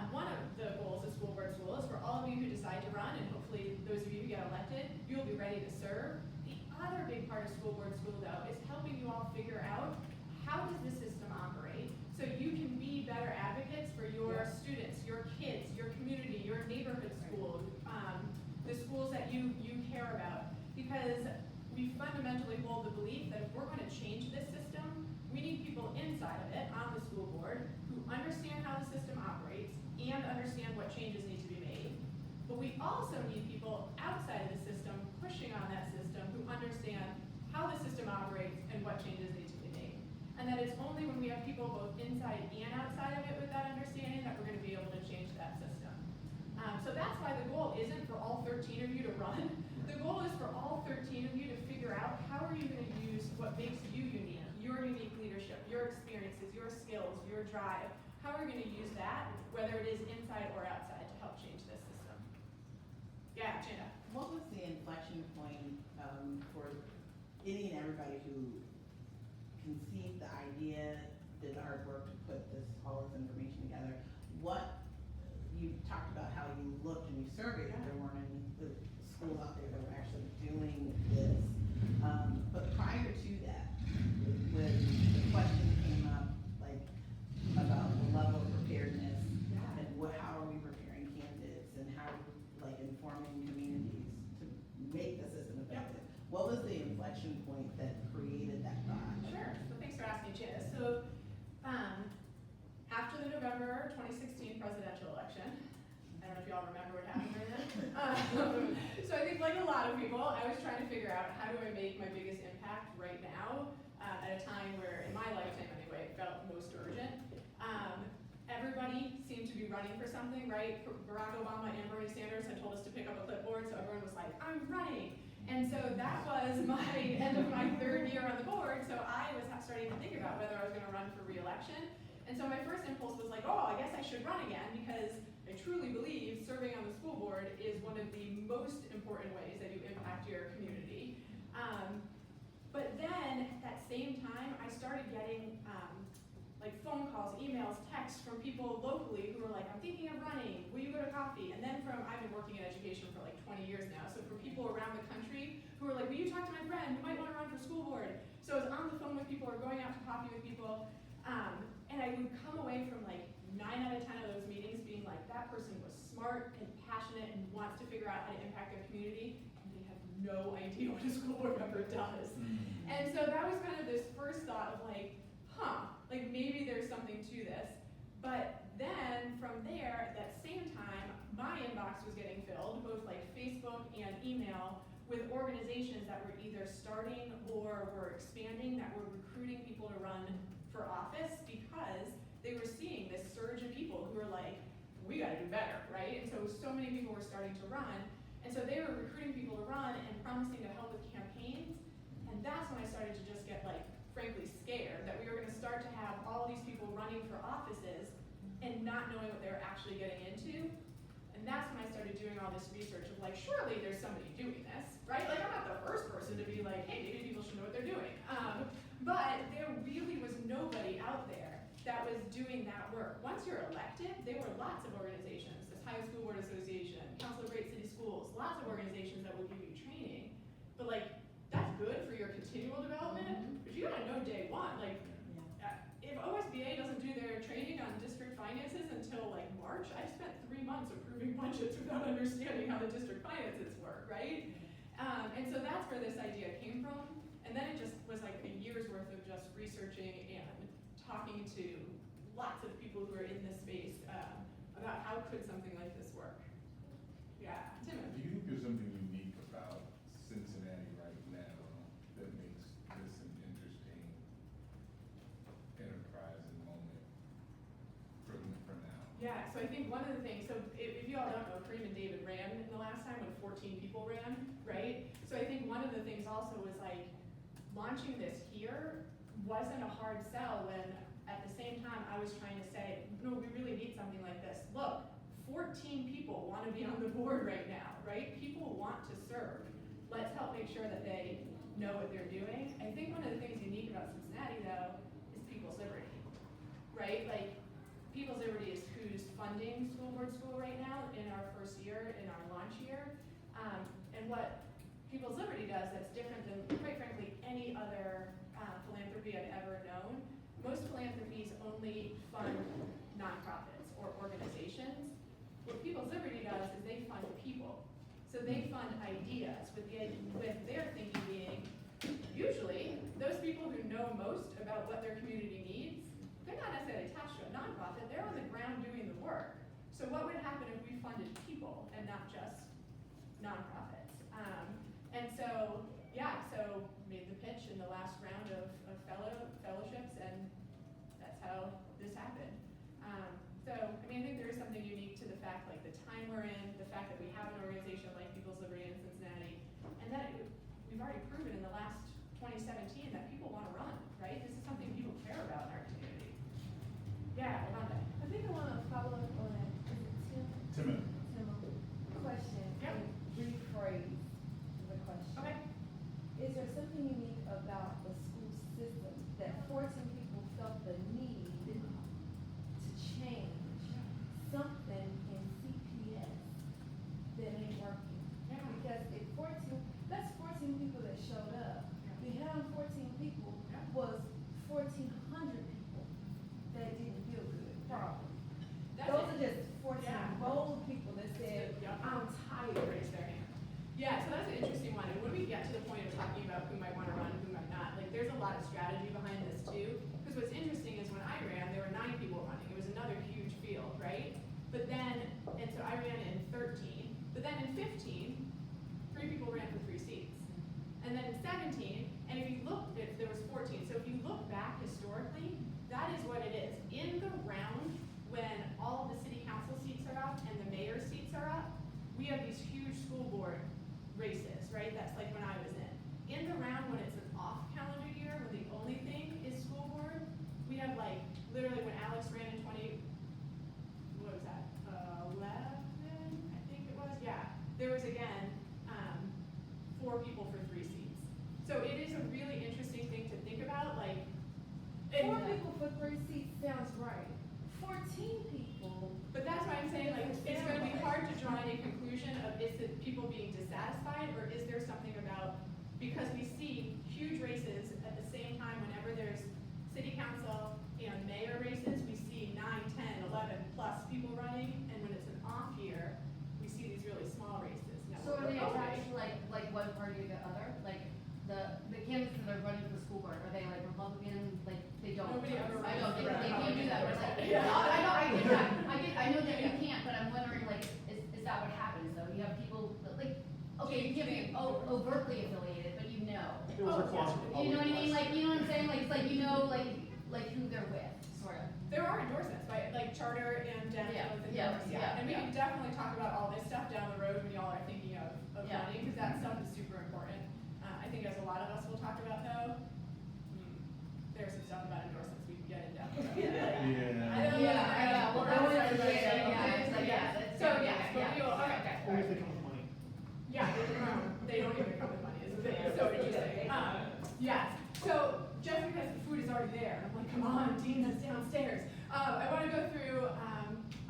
one of the goals of school board school is for all of you who decide to run, and hopefully those of you who get elected, you'll be ready to serve. The other big part of school board school though is helping you all figure out how does the system operate so you can be better advocates for your students, your kids, your community, your neighborhood school, the schools that you care about. Because we fundamentally hold the belief that if we're going to change this system, we need people inside of it, on the school board, who understand how the system operates and understand what changes need to be made. But we also need people outside of the system, pushing on that system, who understand how the system operates and what changes need to be made. And that it's only when we have people both inside and outside of it with that understanding that we're going to be able to change that system. So that's why the goal isn't for all 13 of you to run. The goal is for all 13 of you to figure out how are you going to use what makes you unique, your unique leadership, your experiences, your skills, your drive. How are you going to use that, whether it is inside or outside, to help change this system? Yeah, Chanda. What was the inflection point for any and everybody who conceived the idea, did the hard work to put all this information together? You talked about how you looked and you surveyed that there weren't any schools out there that were actually doing this. But prior to that, when the question came up, like about the level of preparedness and how are we preparing candidates and how like informing communities to make the system effective. What was the inflection point that created that thought? Sure. So thanks for asking, Chanda. So after the November 2016 presidential election, I don't know if y'all remember what happened during that. So I think like a lot of people, I was trying to figure out how do I make my biggest impact right now at a time where, in my lifetime anyway, it felt most urgent. Everybody seemed to be running for something, right? Barack Obama and Bernie Sanders had told us to pick up a clipboard, so everyone was like, I'm running. And so that was my end of my 3rd year on the board, so I was starting to think about whether I was gonna run for re-election. And so my first impulse was like, oh, I guess I should run again, because I truly believe serving on the school board is one of the most important ways that you impact your community. But then at that same time, I started getting like phone calls, emails, texts from people locally who were like, I'm thinking of running, will you go to coffee? And then I've been working in education for like 20 years now, so from people around the country who were like, will you talk to my friend who might want to run for school board? So I was on the phone with people or going out to coffee with people, and I would come away from like 9 out of 10 of those meetings being smart and passionate and wants to figure out how to impact their community, and they have no idea what a school board member does. And so that was kind of this first thought of like, like maybe there's something to this. But then from there, at that same time, my inbox was getting filled, both like Facebook and email, with organizations that were either starting or were expanding, that were recruiting people to run for office because they were seeing this surge of people who were like, we gotta do better, right? And so many people were starting to run. And so they were recruiting people to run and promising to help with campaigns. And that's when I started to just get like, frankly, scared that we were gonna start to have all these people running for offices and not knowing what they were actually getting into. And that's when I started doing all this research of like, surely there's somebody doing this, right? Like I'm not the first person to be like, hey, maybe people should know what they're doing. But there really was nobody out there that was doing that work. Once you're elected, there were lots of organizations, this Ohio School Board Association, Council of Great City Schools, lots of organizations that will give you training. But like, that's good for your continual development, but you gotta know day one, like, if OSBA doesn't do their training on district finances until like March, I've spent 3 months approving budgets without understanding how the district finances work, right? And so that's where this idea came from. And then it just was like a year's worth of just researching and talking to lots of people who are in this space about how could something like this work. Yeah, Do Timothy. you think there's something unique about Cincinnati right now that makes this an interesting enterprise and moment for now? Yeah, so I think one of the things, so if you all don't know, Kareem and David ran in the last time when 14 people ran, right? So I think one of the things also was like, launching this here wasn't a hard sell when at the same time I was trying to say, no, we really need something like this. Look, 14 people want to be on the board right now, right? People want to serve. Let's help make sure that they know what they're doing. I think one of the things unique about Cincinnati though is People's Liberty, right? Like People's Liberty is who's funding School Board School right now in our first year, in our launch year. And what People's Liberty does that's different than, quite frankly, any other philanthropy I've ever known. Most philanthropies only fund nonprofits or organizations. What People's Liberty does is they fund people. So they fund ideas with their thinking being, usually, those people who know most about what their community needs, they're not necessarily attached to a nonprofit, they're on the ground doing the work. So what would happen if we funded people and not just nonprofits? And so, yeah, so made the pitch in the last round of fellowships, and that's how this happened. So, I mean, I think there is something unique to the fact, like the time we're in, the fact that we have an organization like People's Liberty in Cincinnati, and that we've already proven in the last 2017 that people want to run, right? This is something people care about in our community. Yeah, Rhonda. I think I want to follow up on that. Is it Tim? Timothy. Question. Yep. And rephrase the question. Okay. Is there something unique about the school system that 14 people felt the need to change something in CPS that ain't working? Yeah. Because if 14, that's 14 people that showed up. Behind 14 people Yeah. was 1,400 people that didn't feel good, probably. That's Those it. are just 14 Yeah. bold people that said, Yeah. I'm tired. Raise their hand. Yeah, so that's an interesting one. And when we get to the point of talking about who might want to run and who might not, like there's a lot of strategy behind this too. Because what's interesting is when I ran, there were 9 people running. It was another huge field, right? But then, and so I ran in 13. But then in 15, 3 people ran for 3 seats. And then in 17, and if you look, there was 14. So if you look back historically, that is what it is. In the round when all of the city council seats are up and the mayor's seats are up, we have these huge school board races, right? That's like when I was in. In the round when it's an off calendar year, when the only thing is school board, we have like, literally when Alex ran in 11, I think it was, yeah. There was again, 4 people for 3 seats. So it is a really interesting thing to think about, like. 4 people for 3 seats sounds right. 14 people. But that's why I'm saying, like, it's gonna be hard to draw any conclusion of is it people being dissatisfied, or is there something about, because we see huge races at the same time whenever there's city council and mayor races, we see 9, 10, 11 plus people running, and when it's an off year, you can't be overtly affiliated, but you know. It was a closet Republican. You know what I mean? Like, you know what I'm saying? Like, it's like, you know, like who they're with, sort of. There are endorsements, right, like charter and DEM Yeah, both yeah, endorse, yeah, and we yeah. can definitely talk about all this stuff down the road when y'all are thinking of Yeah. money, because that stuff is super important. I think as a lot of us will talk about though, there's some stuff about endorsements we can get in depth about. Yeah. I don't know. Yeah, well, That's that was, everybody. yeah, it's like, yeah, that's. So, yes, but we will, okay. Only if they come with money. Yeah, they don't even come with money, is the thing, it's so interesting. Yes, so just because the food is already there, I'm like, come on, Dean, that's downstairs. I wanna go through,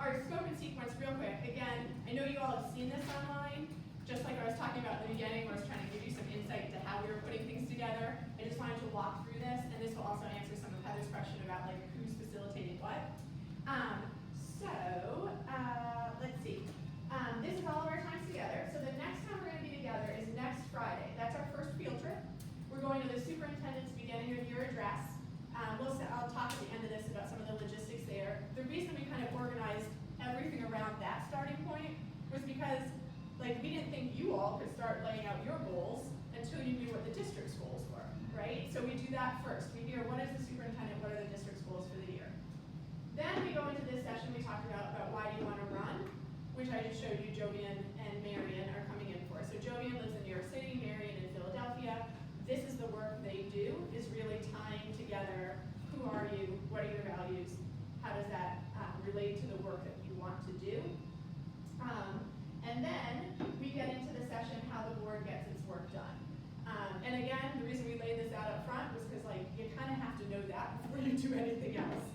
our scope and sequence real quick. Again, I know you all have seen this online, just like I was talking about in the beginning, where I was trying to give you some insight into how we were putting things together. I just wanted to walk through this, and this will also answer some of Heather's question about like who's facilitating what. Let's see. This is all of our times together. So the next time we're gonna be together is next Friday. That's our first field trip. We're going to the superintendent's beginning of year address. I'll talk at the end of this about some of the logistics there. The reason we kind of organized everything around that starting point was because like we didn't think you all could start laying out your goals until you knew what the district's goals were, right? So we do that first. We hear what is the superintendent, what are the district's goals for the year. Then we go into this session, we talk about why do you want to run, which I just showed you Jovian and Marion are coming in for. So Jovian lives in New York City, Marion in Philadelphia. This is the work they do, is really tying together who are you, what are your values, how does that relate to the work that you want to do. And then we get into the session how the board gets its work done. And again, the reason we laid this out up front was because like you kind of have to know that before you do anything else.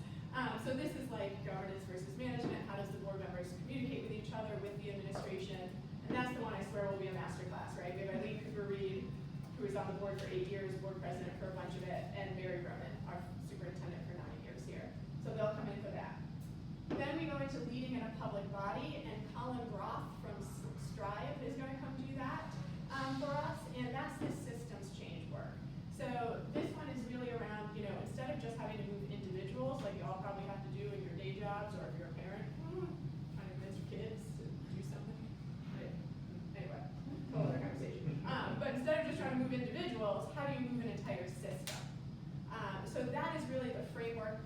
So this is like governance versus management. How does the board members communicate with each other, with the administration? And that's the one I swear will be a master class, right? We have Eileen Cooper-Reed, who was on the board for 8 years, board president for a bunch of it, and Mary Roman, our superintendent for 9 years here. So they'll come in for that. Then we go into leading in a public body, and Colin Groff from Strive is going to come do that for us, and that's this systems change work. So this one is really around, you know, instead of just having to move individuals, like you all probably have to do in your day jobs, or if you're a parent, trying to convince your kids to do something. Right? Anyway, whole other conversation. But instead of just trying to move individuals, how do you move an entire system? So that is really the framework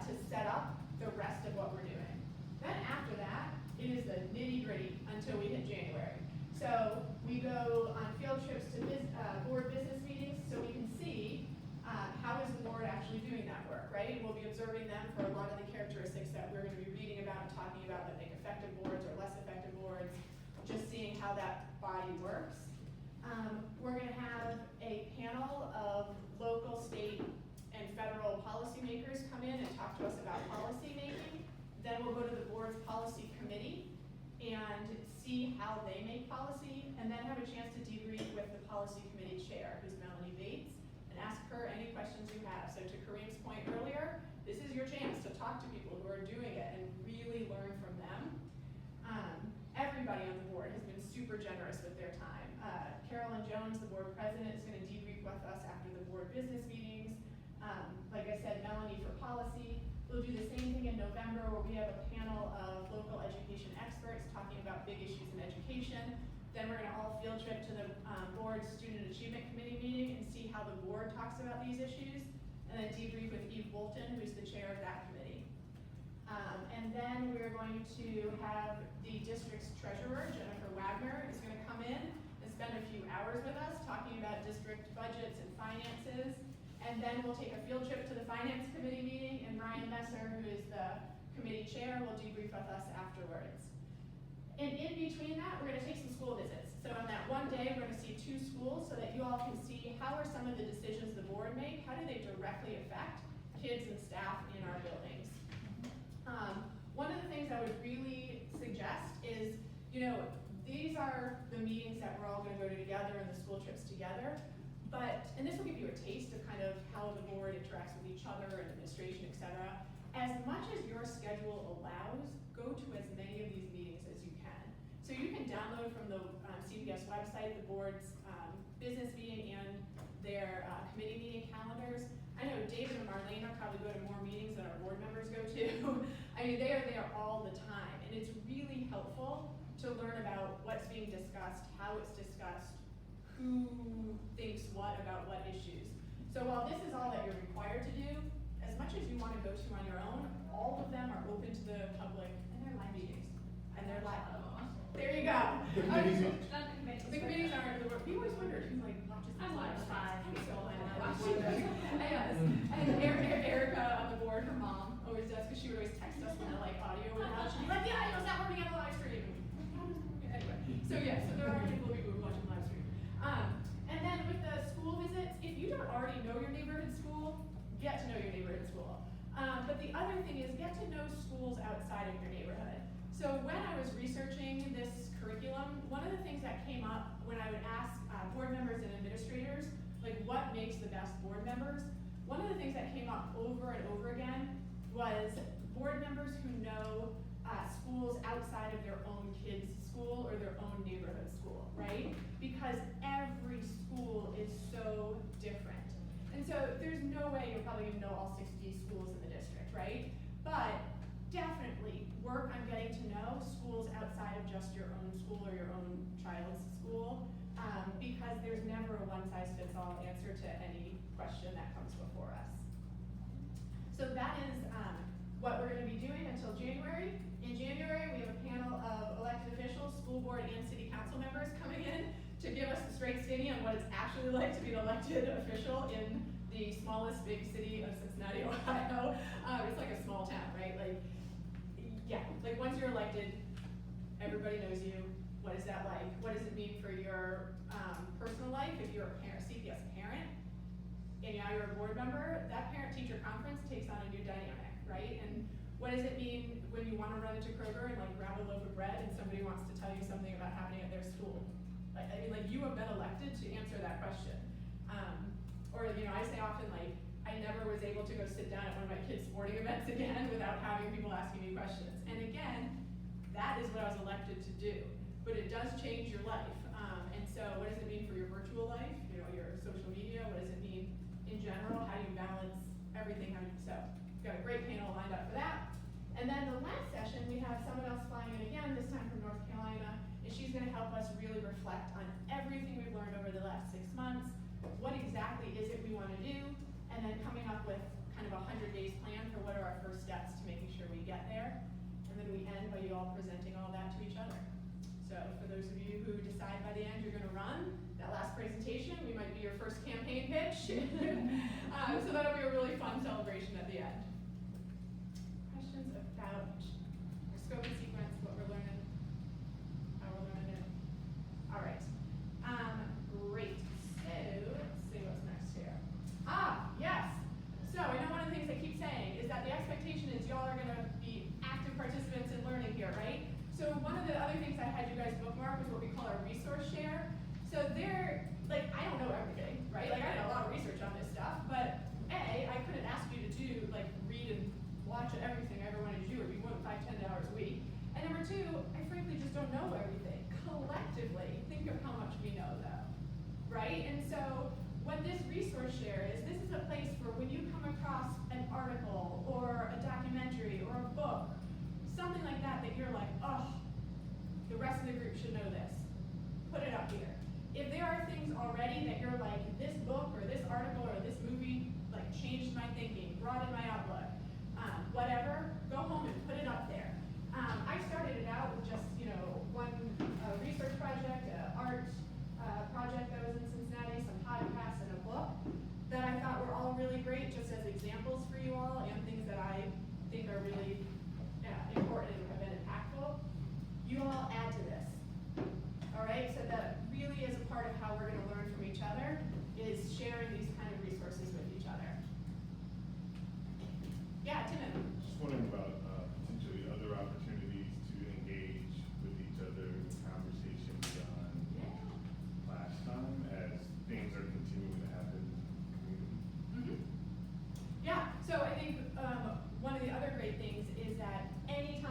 to set up the rest of what we're doing. Then after that, it is the nitty-gritty until we hit January. So we go on field trips to board business meetings so we can see how is the board actually doing that work, right? We'll be observing them for a lot of the characteristics that we're going to be reading about and talking about that make effective boards or less effective boards, just seeing how that body works. We're going to have a panel of local, state, and federal policymakers come in and talk to us about policy making. Then we'll go to the board's policy committee and see how they make policy, and then have a chance to debrief with the policy committee chair, who's Melanie Bates, and ask her any questions you have. So to Kareem's point earlier, this is your chance to talk to people who are doing it and really learn from them. Everybody on the board has been super generous with their time. Carolyn Jones, the board president, is going to debrief with us after the board business meetings. Like I said, Melanie for policy. We'll do the same thing in November where we have a panel of local education experts talking about big issues in education. Then we're going to all field trip to the board student achievement committee meeting and see how the board talks about these issues. And then debrief with Eve Bolton, who's the chair of that committee. And then we're going to have the district's treasurer, Jennifer Wagner, is going to come in and spend a few hours with us talking about district budgets and finances. And then we'll take a field trip to the finance committee meeting, and Ryan Messer, who is the committee chair, will debrief with us afterwards. And in between that, we're going to take some school visits. So on that one day, we're going to see 2 schools so that you all can see how are some of the decisions the board make, how do they directly affect kids and staff in our buildings. One of the things I would really suggest is, you know, these are the meetings that we're all going to go to together and the school trips together. And this will give you a taste of kind of how the board interacts with each other and administration, et cetera. As much as your schedule allows, go to as many of these meetings as you can. So you can download from the CPS website the board's business meeting and their committee meeting calendars. I know David and Marlene are probably go to more meetings than our board members go to. I mean, they are there all the time, and it's really helpful to learn about what's being discussed, how it's discussed, who thinks what about what issues. So while this is all that you're required to do, as much as you want to go to on your own, all of them are open to the public, and they're live meetings. And they're live. There you go. The committees are- Not the committees. The committees aren't, we always wondered who like watches these I watch live. five. I'm so glad I watch it. Yes, and Erica on the board, her mom always does, because she would always text us when the like audio was out, she'd be like, yeah, it's not working on the live stream. Anyway, so yeah, so there are people who watch the live stream. And then with the school visits, if you don't already know your neighborhood school, get to know your neighborhood school. But the other thing is get to know schools outside of your neighborhood. So when I was researching this curriculum, one of the things that came up when I would ask board members and administrators, like what makes the best board members, one of the things that came up over and over again was board members who know schools outside of their own kids' school or their own neighborhood school, right? Because every school is so different. And so there's no way you're probably gonna know all 60 schools in the district, right? But definitely work on getting to know schools outside of just your own school or your own child's school, because there's never a one-size-fits-all answer to any question that comes before us. So that is what we're gonna be doing until January. In January, we have a panel of elected officials, school board and city council members coming in to give us the straight skinny on what it's actually like to be an elected official in the smallest big city of Cincinnati, Ohio. It's like a small town, right? Like, yeah, like once you're elected, everybody knows you. What is that like? What does it mean for your personal life? If you're a parent, CPS parent, and now you're a board member, that parent-teacher conference takes on a new dynamic, right? And what does it mean when you wanna run into Kroger and like grab a loaf of bread and somebody wants to tell you something about happening at their school? Like, I mean, like you have been elected to answer that question. Or, you know, I say often like, I never was able to go sit down at one of my kids' sporting events again without having people asking me questions. And again, that is what I was elected to do, but it does change your life. And so what does it mean for your virtual life, you know, your social media, what does it mean in general, how do you balance everything, so we've got a great panel lined up for that. And then the last session, we have someone else flying in again, this time from North Carolina, and she's gonna help us really reflect on everything we've learned over the last 6 months, what exactly is it we wanna do, and then coming up with kind of a 100 days plan for what are our first steps to making sure we get there. And then we end by you all presenting all that to each other. So for those of you who decide by the end you're gonna run, that last presentation, we might be your first campaign pitch. So that'll be a really fun celebration at the end. Questions about our scope and sequence, what we're learning, how we're learning it? All right, great. So let's see what's next here. Yes. So I know one of the things I keep saying is that the expectation is y'all are gonna be active participants in learning here, right? So one of the other things I had you guys bookmark was what we call our resource share. So there, like, I don't know everything, right? Like, I did a lot of research on this stuff, but A, I couldn't ask you to do, like, read and watch everything I ever wanted to do. It'd be more than 5-10 hours a week. And number two, I frankly just don't know everything. Collectively, think of how much we know, though, right? And so what this resource share is, this is a place for when you come across an article or a documentary or a book, something like that, that you're like, oh, the rest of the group should know this. Put it up here. If there are things already that you're like, this book or this article or this movie like changed my thinking, broadened my outlook, whatever, go home and put it up there. I started it out with just, you know, one research project, art project that was in Cincinnati, some podcasts and a book that I thought were all really great just as examples for you all and things that I think are really important and have been impactful. You all add to this. All right, so that really is a part of how we're gonna learn from each other, is sharing these kind of resources with each other. Yeah, Timon. Just wondering about potentially other opportunities to engage with each other in conversation beyond class time as things are continuing to happen in the community. Yeah, so I think one of the other great things is that anytime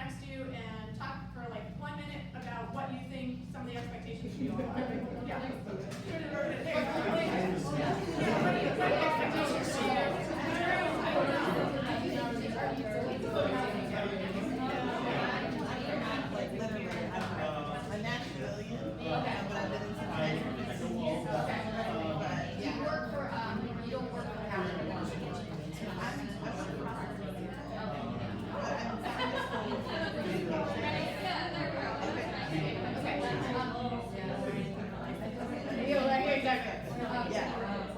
next to you and talk for like 1 minute about what you think some of the expectations of you all are. Yeah. Yeah, what are the expectations for Like literally, I'm a national, Okay. but I've been in some different but yeah. You work for, you don't work for Howard.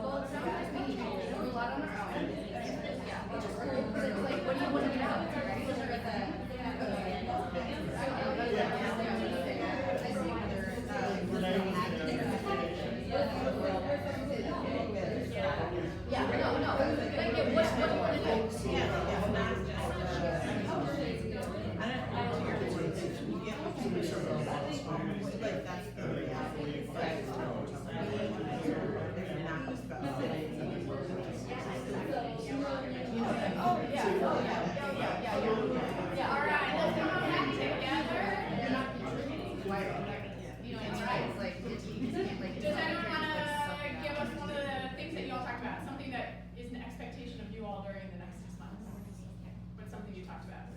Well, sometimes we do a lot on our own. Yeah, which is cool, because it's like, what do you want to know, right? Those are yeah, no, like, what do you want to know? Like that's the reality. Oh, yeah. Yeah, all right, let's come on back together. You're not contributing, why, you know, it's right, it's like, you can't like. Does anyone wanna give us one of the things that you all talked about? Something that is an expectation of you all during the next 6 months? What's something you talked about?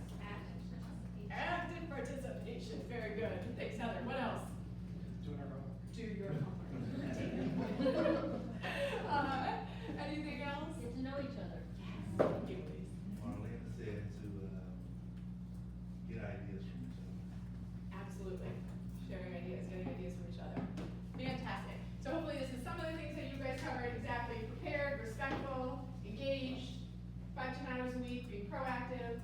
Active participation, very good. Thanks, Heather. What else? Do your homework. Anything else? Get to know each other. Thank you, please. Marlena said to, get ideas from each other. Absolutely. Sharing ideas, getting ideas from each other. Fantastic. So hopefully this is some of the things that you guys covered exactly. Prepared, respectful, engaged, 5 to 10 hours a week, being proactive.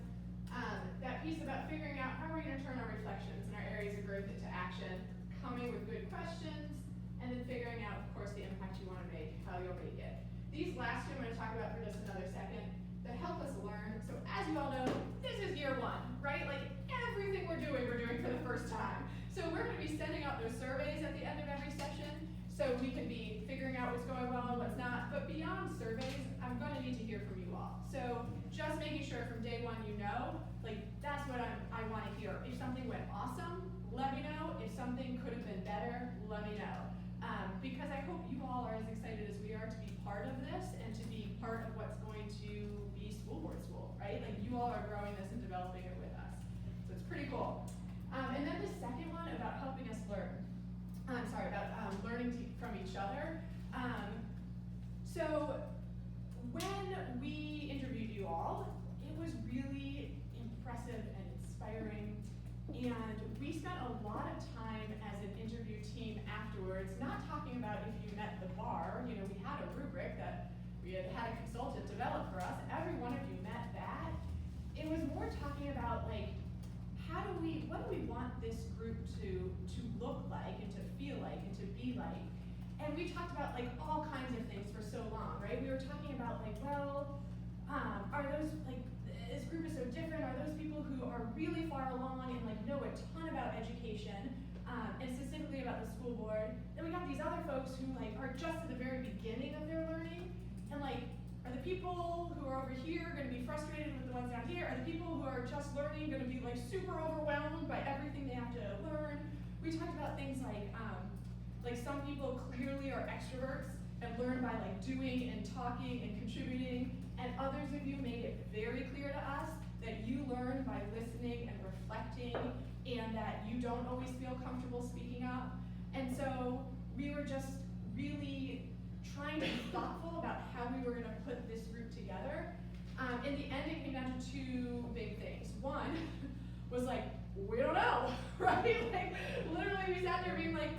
That piece about figuring out how we're gonna turn our reflections and our areas of growth into action, coming with good questions, and then figuring out, of course, the impact you wanna make, how you'll make it. These last two I'm gonna talk about for just another second, that help us learn. So as you all know, this is year 1, right? Like everything we're doing for the first time. So we're gonna be sending out those surveys at the end of every session, so we can be figuring out what's going well and what's not. But beyond surveys, I'm gonna need to hear from you all. So just making sure from day 1 you know, like that's what I wanna hear. If something went awesome, let me know. If something could have been better, let me know. Because I hope you all are as excited as we are to be part of this and to be part of what's going to be school board school, right? Like you all are growing this and developing it with us. So it's pretty cool. And then the second one about helping us learn. About learning from each other. So when we interviewed you all, it was really impressive and inspiring. And we spent a lot of time as an interview team afterwards, not talking about if you met the bar. You know, we had a rubric that we had a consultant develop for us. Every one of you met that. It was more talking about like, what do we want this group to look like and to feel like and to be like? And we talked about like all kinds of things for so long, right? We were talking about like, well, are those like, this group is so different. Are those people who are really far along and like know a ton about education, and specifically about the school board? Then we got these other folks who like are just at the very beginning of their learning, and like, are the people who are over here going to be frustrated with the ones down here? Are the people who are just learning going to be like super overwhelmed by everything they have to learn? We talked about things like some people clearly are extroverts and learn by like doing and talking and contributing, and others of you made it very clear to us that you learn by listening and reflecting, and that you don't always feel comfortable speaking up. And so we were just really trying to be thoughtful about how we were gonna put this group together. In the end, it came down to 2 big things. One was like, we don't know, right? Like, literally we sat there being like,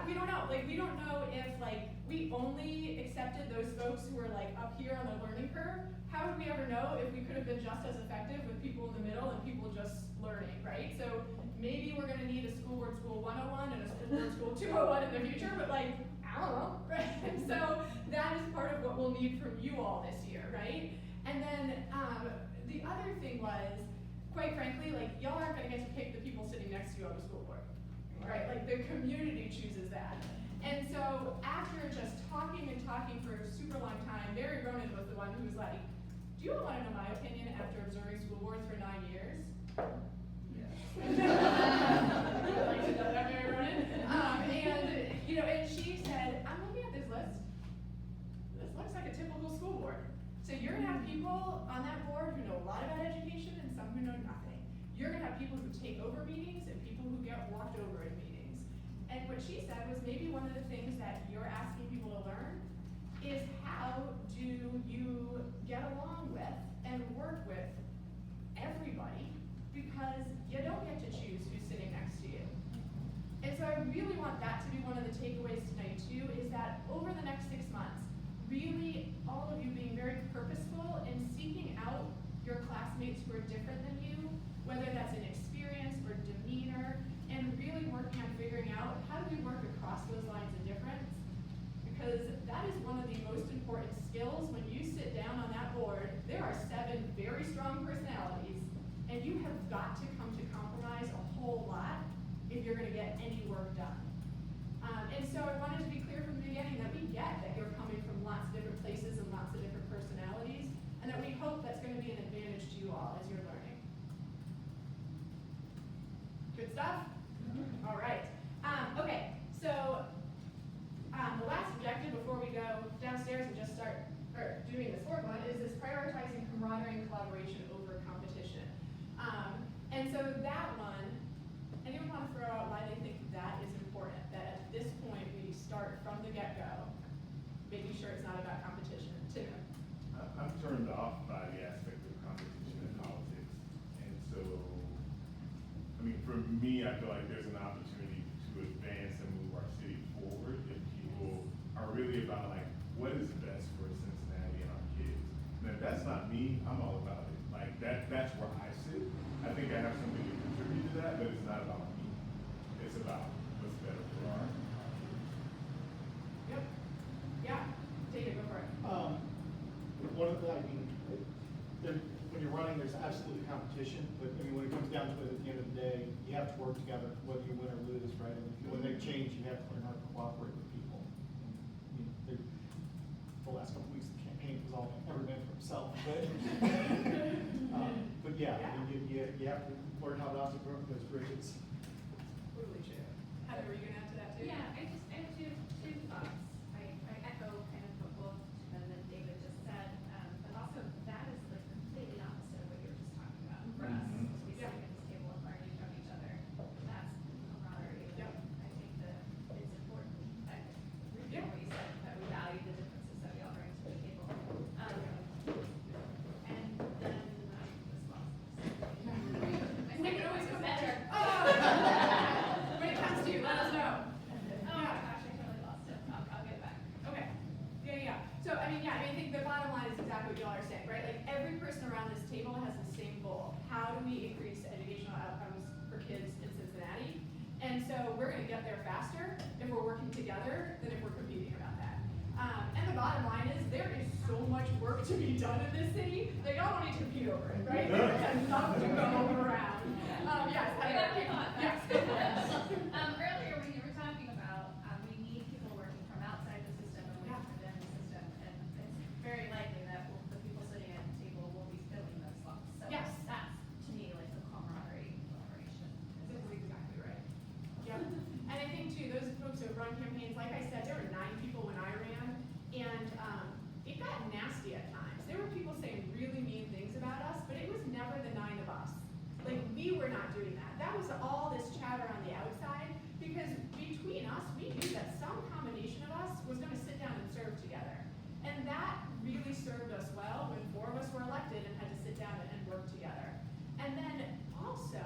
we don't know. Like, we don't know if like, we only accepted those folks who were like up here on the learning curve. How would we ever know if we could have been just as effective with people in the middle and people just learning, right? So maybe we're gonna need a school board school 101 and a school board school 201 in the future, but like, I don't know, right? And so that is part of what we'll need from you all this year, right? And then the other thing was, quite frankly, like y'all aren't gonna get to pick the people sitting next to you on the school board, right? Like the community chooses that. And so after just talking and talking for a super long time, Barry Ronan was the one who was like, do you all wanna know my opinion after observing school boards for 9 years? Yeah. Like she does that Mary Ronan. And she said, I'm looking at this list. This looks like a typical school board. So you're gonna have people on that board who know a lot about education and some who know nothing. You're gonna have people who take over meetings and people who get walked over in meetings. And what she said was maybe one of the things that you're asking people to learn is how do you get along with and work with everybody, because you don't get to choose who's sitting next to you. And so I really want that to be one of the takeaways tonight too, is that over the next 6 months, really all of you being very purposeful in seeking out your classmates who are different than you, whether that's in experience or demeanor, and really working on figuring out how do we work across those lines of difference, because that is one of the most important skills. When you sit down on that board, there are 7 very strong personalities, and you have got to come to compromise a whole lot if you're gonna get any work done. And so I wanted to be clear from the beginning that we get that you're coming from lots of different places and lots of different personalities, and that we hope that's gonna be an advantage to you all as you're learning. Good stuff? All right. Okay, so the last objective before we go downstairs and just start doing this work one is this prioritizing camaraderie and collaboration over competition. And so that one, anyone want to throw out why they think that is important? That at this point we start from the get-go, making sure it's not about competition. Tim? I'm turned off by the aspect of competition in politics. And so, I mean, for me, I feel like there's an opportunity to advance and move our city forward if people are really about like, what is best for Cincinnati and our kids. And if that's not me, I'm all about it. Like that's where I sit. I think I have something to contribute to that, but it's not about me. It's about what's better for our kids. Yep. Yeah. David, go for it. One of the, I mean, when you're running, there's absolutely competition, but I mean, when it comes down to it, at the end of the day, you have to work together, whether you win or lose, right? And if you want to make change, you have to learn how to cooperate with people. And, I mean, the last couple of weeks, the campaign was all every man for himself, but yeah, I mean, you have to learn how not to burn those bridges. Totally true. Heather, were you gonna add to that too? Yeah, I have two thoughts. I echo kind of what both Jim and David just said, but also that is like completely opposite of what you were just talking about for us, as we sit at this table and learning from each other. That's camaraderie. Yep. I think that it's important. I Yep. what you said, that we value the differences that we all bring to the table. And then this lost. I think it always goes better. When it comes to you, let us know. Oh my gosh, I totally lost it. I'll get back. Okay. Yeah. So, I think the bottom line is exactly what y'all are saying, right? Like, every person around this table has the same goal. How do we increase educational outcomes for kids in Cincinnati? And so we're gonna get there faster if we're working together than if we're competing about that. And the bottom line is there is so much work to be done in this city that y'all don't need to compete over it, right? There's enough to go around. Yes, Heather. Yes. Earlier when you were talking about, we need people working from outside the system and working within the system, and it's very likely that the people sitting at the table will be filling those slots. So Yes. that's, to me, like the camaraderie collaboration. This is exactly right. Yep. And I think too, those folks who run campaigns, like I said, there were 9 people when I ran, and it got nasty at times. There were people saying really mean things about us, but it was never the 9 of us. Like, we were not doing that. That was all this chatter on the outside, because between us, we knew that some combination of us was gonna sit down and serve together. And that really served us well when 4 of us were elected and had to sit down and work together. And then also,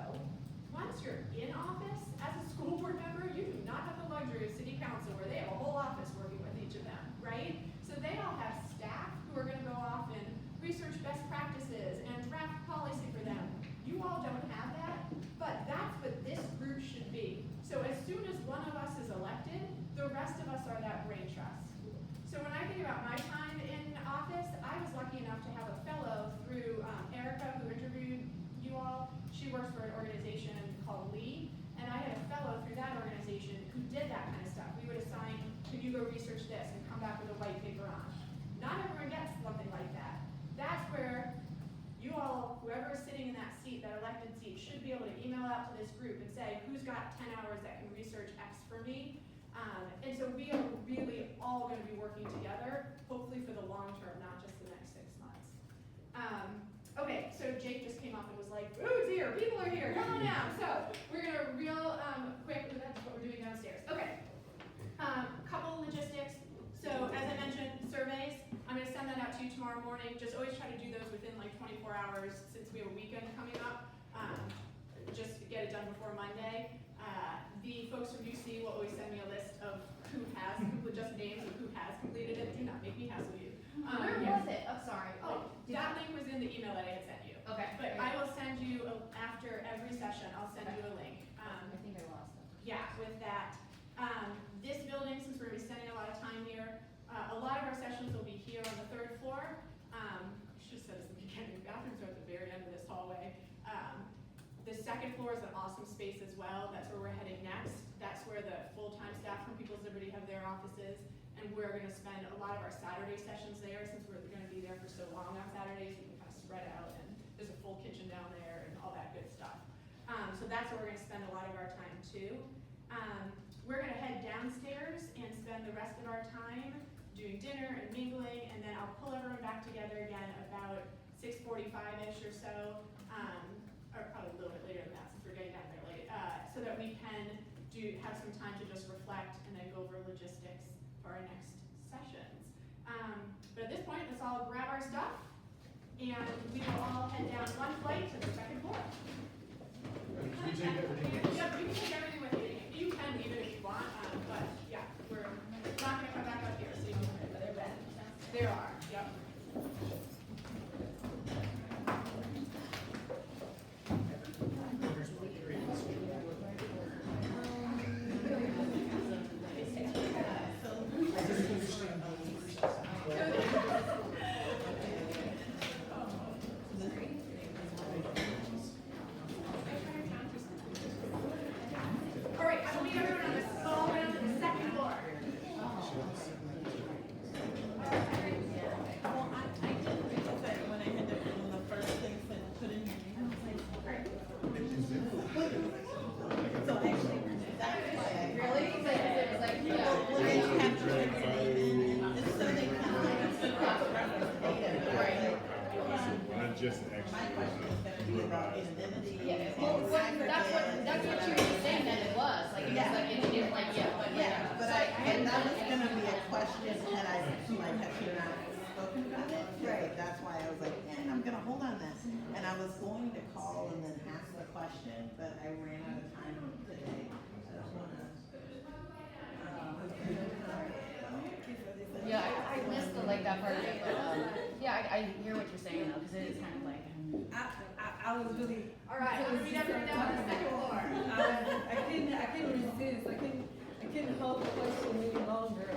once you're in office, as a school board member, you do not have the luxury of city council where they have a whole office working with each of them, right? So they all have staff who are gonna go off and research best practices and draft policy for them. You all don't have that, but that's what this group should be. So as soon as one of us is elected, the rest of us are that brain trust. So when I think about my time in office, I was lucky enough to have a fellow through Erica, who interviewed you all. She works for an organization called Lee, and I had a fellow through that organization who did that kind of stuff. We would assign, could you go research this and come back with a white paper on. Not everyone gets something like that. That's where you all, whoever is sitting in that seat, that elected seat, should be able to email out to this research X for me. And so we are really all gonna be working together, hopefully for the long term, not just the next 6 months. Okay, so Jake just came up and was like, food's here, people are here, come on down. So we're gonna real quick, that's what we're doing downstairs. Okay, couple logistics. So as I mentioned, surveys, I'm gonna send that out to you tomorrow morning. Just always try to do those within like 24 hours since we have a weekend coming up. Just get it done before Monday. The folks from UC will always send me a list of who has, just names of who has completed it. Do not make me hassle you. Where was it? I'm sorry. Oh, that link was in the email that I had sent you. Okay. But I will send you, after every session, I'll send you a link. I think I lost them. Yeah, with that. This building, since we're gonna be spending a lot of time here, a lot of our sessions will be here on the 3rd floor. I should have said this at the beginning, bathrooms are at the very end of this hallway. The 2nd floor is an awesome space as well. That's where we're heading next. That's where the full-time staff from People's Liberty have their offices. And we're gonna spend a lot of our Saturday sessions there since we're gonna be there for so long on Saturdays. We can kind of spread out, and there's a full kitchen down there and all that good stuff. So that's where we're gonna spend a lot of our time too. We're gonna head downstairs and spend the rest of our time doing dinner and mingling, and then I'll pull everyone back together again about 6:45-ish or so, or probably a little bit later than that since we're getting down there late, so that we can have some time to just reflect and then go over logistics for our next sessions. But at this point, let's all grab our stuff, and we will all head down one flight to the 2nd floor. Can we take everything? Yeah, you can take everything with you. You can leave it if you want, but yeah, we're not gonna come back up here, so you can. Are there beds? There are, yep. All right, I will meet everyone on the small room on the 2nd floor. Well, I didn't realize that when I had to put in the first things that put in your name, I was like, so actually, that's why I. Really? It was like, Well, yeah. then you have to put your name in, and so they kind of like cross-reference data, but I was like, Not just my actually. question is gonna be about anonymity. Yeah, and well, that's what cyber you were saying that it was, like, it was Yeah. like, it didn't, like, yeah, but. Yeah, but that was gonna be a question, and I, like, had not spoken about it, right, that's why I was like, I'm gonna hold on that. And I was going to call and then ask the question, but I ran out of time today. I don't wanna. Yeah, I missed the, like, that part of it, but, yeah, I hear what you're saying though, cause it is kind of like. I was really, All right, I'm gonna meet everyone down on the 2nd floor. I couldn't resist, I couldn't hold the question any longer.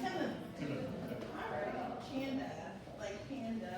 Timon. Alright, Panda, like Panda.